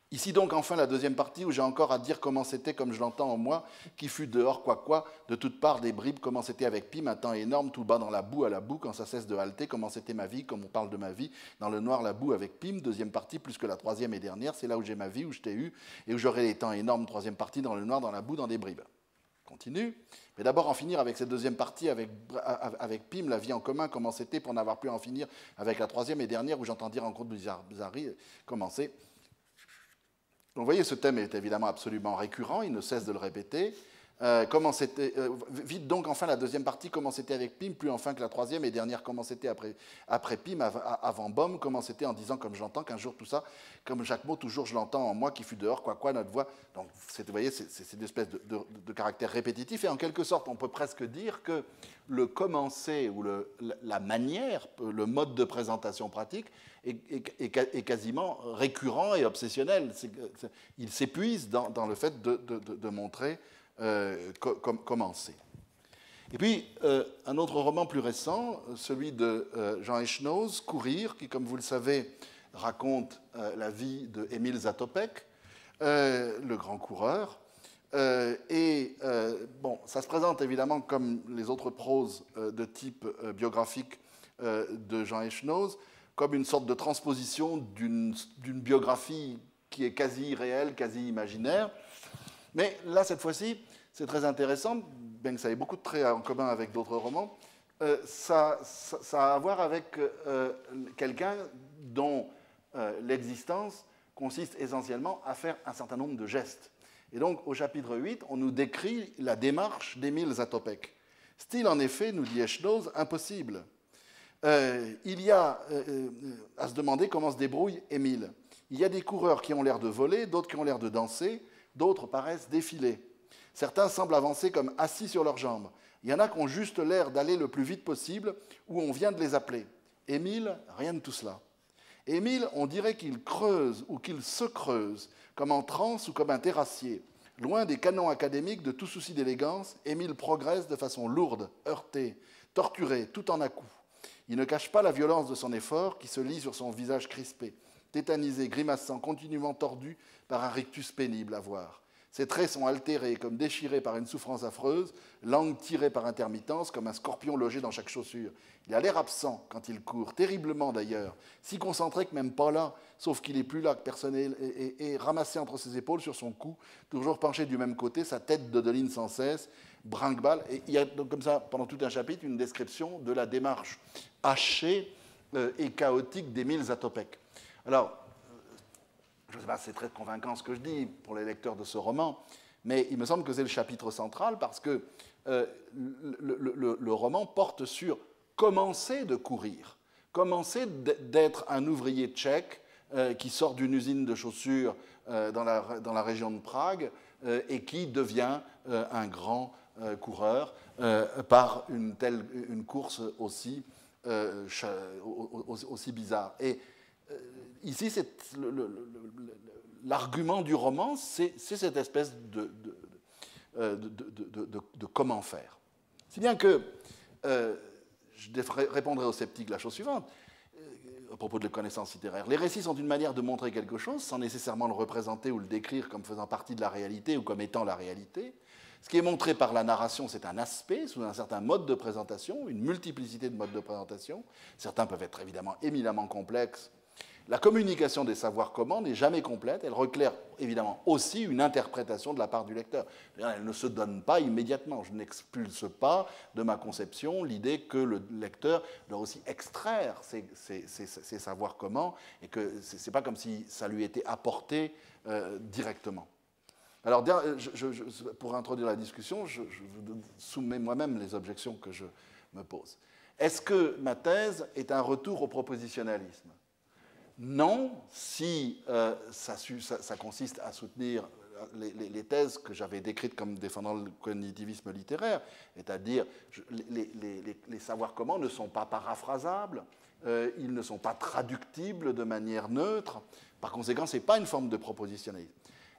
Ici donc enfin la deuxième partie où j'ai encore à dire comment c'était comme je l'entends en moi, qui fut dehors quoi, de toutes parts des bribes, comment c'était avec Pym, un temps énorme, tout bas dans la boue, à la boue, quand ça cesse de halter, comment c'était ma vie, comme on parle de ma vie, dans le noir, la boue avec Pym, deuxième partie, plus que la troisième et dernière, c'est là où j'ai ma vie, où je t'ai eu, et où j'aurai des temps énormes, troisième partie, dans le noir, dans la boue, dans des bribes. Continue. Mais d'abord en finir avec cette deuxième partie, avec Pym, la vie en commun, comment c'était, pour n'avoir pu en finir avec la troisième et dernière, où j'entends dire en compte bizarrerie, commencer. Donc, vous voyez, ce thème est évidemment absolument récurrent, il ne cesse de le répéter. Vite donc enfin la deuxième partie, comment c'était avec Pym, plus enfin que la troisième et dernière, comment c'était après Pym, avant Baume, comment c'était en disant comme je l'entends, qu'un jour tout ça, comme chaque mot, toujours je l'entends en moi qui fut dehors, quoi, notre voix. Donc vous voyez, c'est une espèce de caractère répétitif, et en quelque sorte, on peut presque dire que le commencer ou la manière, le mode de présentation pratique est quasiment récurrent et obsessionnel. Il s'épuise dans le fait de montrer commencer. Et puis, un autre roman plus récent, celui de Jean Echenoz, Courir, qui, comme vous le savez, raconte la vie d'Émile Zatopek, le grand coureur. Bon, ça se présente évidemment comme les autres proses de type biographique de Jean Echenoz, comme une sorte de transposition d'une biographie qui est quasi réelle, quasi imaginaire. Mais là, cette fois-ci, c'est très intéressant, bien que ça ait beaucoup de traits en commun avec d'autres romans. Ça a à voir avec quelqu'un dont l'existence consiste essentiellement à faire un certain nombre de gestes. Et donc, au chapitre 8, on nous décrit la démarche d'Émile Zatopek. Style, en effet, nous dit Echenoz, impossible. Il y a à se demander comment se débrouille Émile. Il y a des coureurs qui ont l'air de voler, d'autres qui ont l'air de danser, d'autres paraissent défiler. Certains semblent avancer comme assis sur leurs jambes. Il y en a qui ont juste l'air d'aller le plus vite possible, où on vient de les appeler. Émile, rien de tout cela. Émile, on dirait qu'il creuse ou qu'il se creuse, comme en transe ou comme un terrassier. Loin des canons académiques de tout souci d'élégance, Émile progresse de façon lourde, heurtée, torturée, tout en à-coups. Il ne cache pas la violence de son effort qui se lit sur son visage crispé, tétanisé, grimaçant, continuellement tordu par un rictus pénible à voir. Ses traits sont altérés, comme déchirés par une souffrance affreuse, langue tirée par intermittence, comme un scorpion logé dans chaque chaussure. Il a l'air absent quand il court, terriblement d'ailleurs, si concentré que même pas là, sauf qu'il n'est plus là, que personne est ramassé entre ses épaules sur son cou, toujours penché du même côté, sa tête dodeline sans cesse, brinque-balle. Et il y a donc comme ça, pendant tout un chapitre, une description de la démarche hachée et chaotique d'Émile Zatopek. Alors, je ne sais pas si c'est très convaincant ce que je dis pour les lecteurs de ce roman, mais il me semble que c'est le chapitre central parce que le roman porte sur commencer de courir, commencer d'être un ouvrier tchèque qui sort d'une usine de chaussures dans la région de Prague et qui devient un grand coureur par une course aussi bizarre. Et ici, l'argument du roman, c'est cette espèce de comment faire. Si bien que je répondrai aux sceptiques la chose suivante, à propos de la connaissance littéraire. Les récits sont une manière de montrer quelque chose, sans nécessairement le représenter ou le décrire comme faisant partie de la réalité ou comme étant la réalité. Ce qui est montré par la narration, c'est un aspect, sous un certain mode de présentation, une multiplicité de modes de présentation. Certains peuvent être évidemment éminemment complexes. La communication des savoirs comment n'est jamais complète. Elle requiert évidemment aussi une interprétation de la part du lecteur. Elle ne se donne pas immédiatement. Je n'expulse pas de ma conception l'idée que le lecteur doit aussi extraire ces savoirs comment et que ce n'est pas comme si ça lui était apporté directement. Alors, pour introduire la discussion, je vous soumets moi-même les objections que je me pose. Est-ce que ma thèse est un retour au propositionnalisme ? Non, si ça consiste à soutenir les thèses que j'avais décrites comme défendant le cognitivisme littéraire, c'est-à-dire les savoirs comment ne sont pas paraphrasables, ils ne sont pas traductibles de manière neutre, par conséquent, ce n'est pas une forme de propositionnalisme.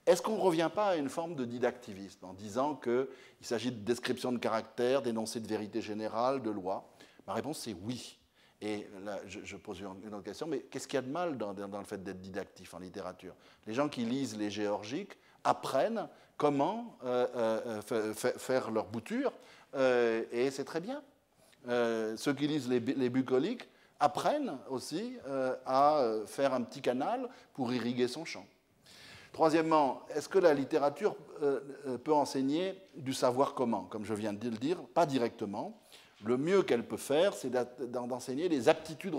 Est-ce qu'on ne revient pas à une forme de didactivisme en disant qu'il s'agit de description de caractère, d'énoncé de vérité générale, de loi? Ma réponse, c'est oui. Et là, je pose une autre question, mais qu'est-ce qu'il y a de mal dans le fait d'être didactif en littérature? Les gens qui lisent les géorgiques apprennent comment faire leur bouture, et c'est très bien. Ceux qui lisent les bucoliques apprennent aussi à faire un petit canal pour irriguer son champ. Troisièmement, est-ce que la littérature peut enseigner du savoir comment? Comme je viens de le dire, pas directement. Le mieux qu'elle peut faire, c'est d'enseigner les aptitudes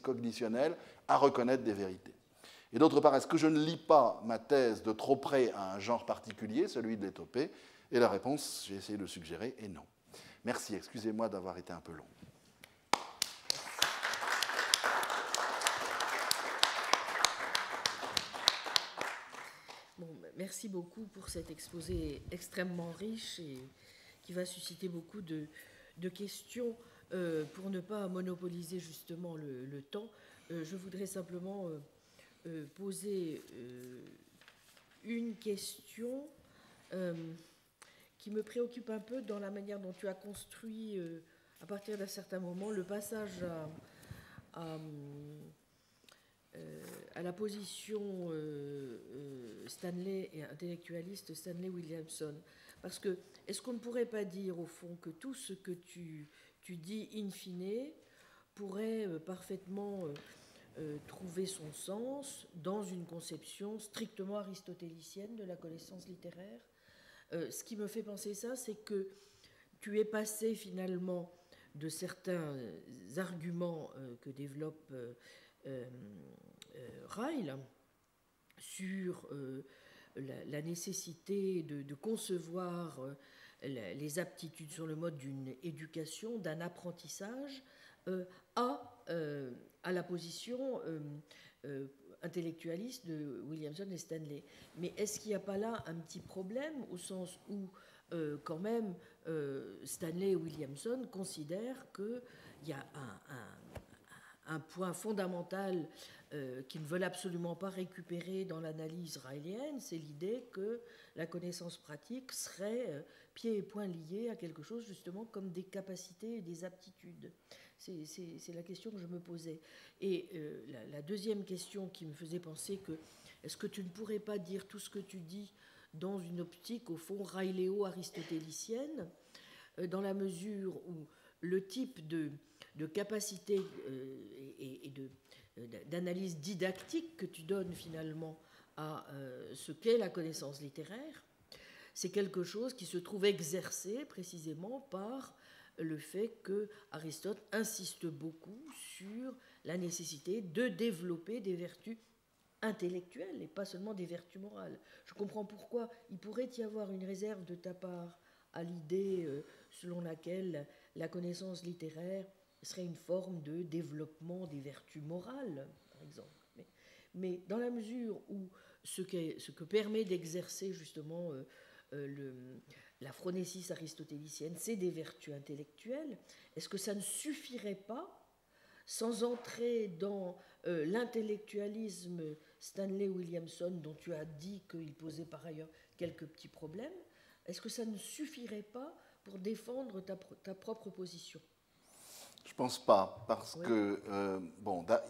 cognitionnelles à reconnaître des vérités. Et d'autre part, est-ce que je ne lis pas ma thèse de trop près à un genre particulier, celui de l'étopée? Et la réponse, j'ai essayé de le suggérer, est non. Merci, excusez-moi d'avoir été un peu long. Bon, merci beaucoup pour cet exposé extrêmement riche et qui va susciter beaucoup de questions. Pour ne pas monopoliser justement le temps, je voudrais simplement poser une question qui me préoccupe un peu dans la manière dont tu as construit, à partir d'un certain moment, le passage à la position Stanley et intellectualiste Stanley Williamson. Parce que, est-ce qu'on ne pourrait pas dire, au fond, que tout ce que tu dis in fine pourrait parfaitement trouver son sens dans une conception strictement aristotélicienne de la connaissance littéraire? Ce qui me fait penser ça, c'est que tu es passé finalement de certains arguments que développe Ryle sur la nécessité de concevoir les aptitudes sur le mode d'une éducation, d'un apprentissage, à la position intellectualiste de Williamson et Stanley. Mais est-ce qu'il n'y a pas là un petit problème, au sens où, quand même, Stanley et Williamson considèrent qu'il y a un point fondamental qu'ils ne veulent absolument pas récupérer dans l'analyse raélienne, c'est l'idée que la connaissance pratique serait pieds et poings liés à quelque chose justement comme des capacités et des aptitudes. C'est la question que je me posais. Et la deuxième question qui me faisait penser que est-ce que tu ne pourrais pas dire tout ce que tu dis dans une optique, au fond, railéo-aristotélicienne, dans la mesure où le type de capacité et d'analyse didactique que tu donnes finalement à ce qu'est la connaissance littéraire, c'est quelque chose qui se trouve exercé précisément par le fait que Aristote insiste beaucoup sur la nécessité de développer des vertus intellectuelles et pas seulement des vertus morales. Je comprends pourquoi il pourrait y avoir une réserve de ta part à l'idée selon laquelle la connaissance littéraire serait une forme de développement des vertus morales, par exemple. Mais dans la mesure où ce que permet d'exercer justement la phronésis aristotélicienne, c'est des vertus intellectuelles, est-ce que ça ne suffirait pas, sans entrer dans l'intellectualisme Stanley Williamson, dont tu as dit qu'il posait par ailleurs quelques petits problèmes, est-ce que ça ne suffirait pas pour défendre ta propre position? Je ne pense pas, parce que,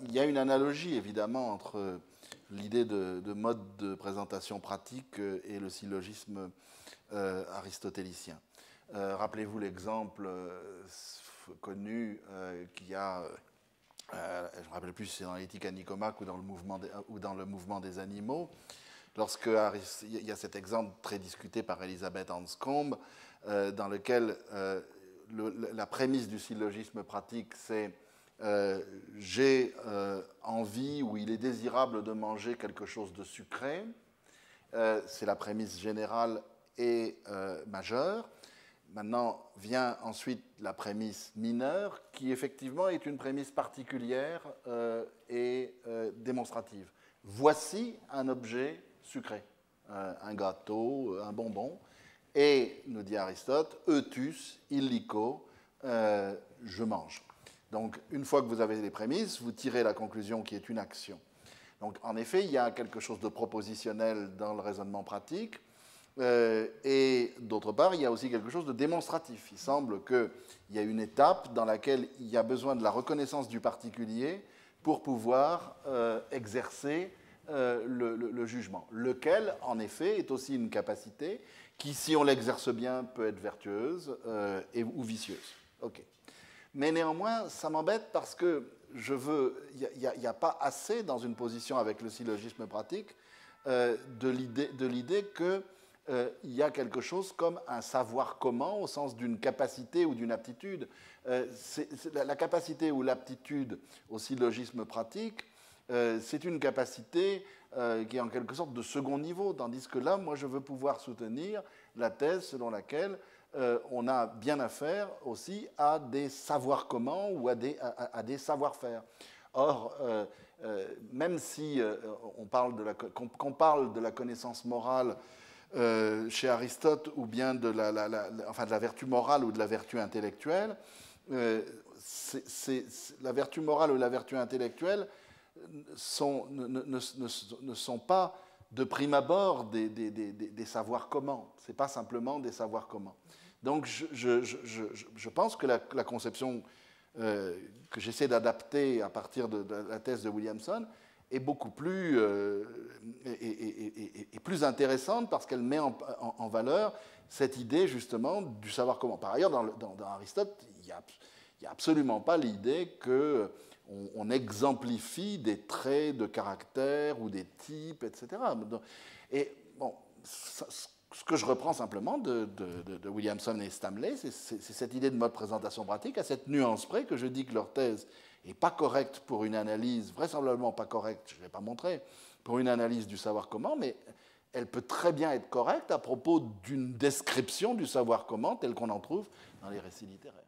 il y a une analogie évidemment entre l'idée de mode de présentation pratique et le syllogisme aristotélicien. Rappelez-vous l'exemple connu qu'il y a, je ne me rappelle plus si c'est dans l'éthique à Nicomaque ou dans le mouvement des animaux, lorsque il y a cet exemple très discuté par Elisabeth Anscombe, dans lequel la prémisse du syllogisme pratique, c'est j'ai envie ou il est désirable de manger quelque chose de sucré. C'est la prémisse générale et majeure. Maintenant vient ensuite la prémisse mineure, qui effectivement est une prémisse particulière et démonstrative. Voici un objet sucré, un gâteau, un bonbon. Et, nous dit Aristote, eutus, illico, je mange. Donc, une fois que vous avez les prémices, vous tirez la conclusion qui est une action. Donc, en effet, il y a quelque chose de propositionnel dans le raisonnement pratique. Et d'autre part, il y a aussi quelque chose de démonstratif. Il semble qu'il y a une étape dans laquelle il y a besoin de la reconnaissance du particulier pour pouvoir exercer le jugement, lequel, en effet, est aussi une capacité qui, si on l'exerce bien, peut être vertueuse ou vicieuse. Okay. Mais néanmoins, ça m'embête parce que il n'y a pas assez dans une position avec le syllogisme pratique de l'idée qu'il y a quelque chose comme un savoir commun au sens d'une capacité ou d'une aptitude. La capacité ou l'aptitude au syllogisme pratique, c'est une capacité qui est en quelque sorte de second niveau, tandis que là, moi, je veux pouvoir soutenir la thèse selon laquelle on a bien affaire aussi à des savoirs communs ou à des savoir-faire. Or, même si qu'on parle de la connaissance morale chez Aristote, ou bien de la vertu morale ou de la vertu intellectuelle, la vertu morale ou la vertu intellectuelle ne sont pas de prime abord des savoirs communs. Ce n'est pas simplement des savoirs communs. Donc je pense que la conception que j'essaie d'adapter à partir de la thèse de Williamson est beaucoup plus, plus intéressante parce qu'elle met en valeur cette idée justement du savoir comment. Par ailleurs, dans Aristote, il n'y a absolument pas l'idée qu'on exemplifie des traits de caractère ou des types, etc. Et bon, ce que je reprends simplement de Williamson et Stamley, c'est cette idée de mode présentation pratique, à cette nuance près que je dis que leur thèse n'est pas correcte pour une analyse, vraisemblablement pas correcte, je ne vais pas montrer, pour une analyse du savoir comment, mais elle peut très bien être correcte à propos d'une description du savoir comment tel qu'on en trouve dans les récits littéraires.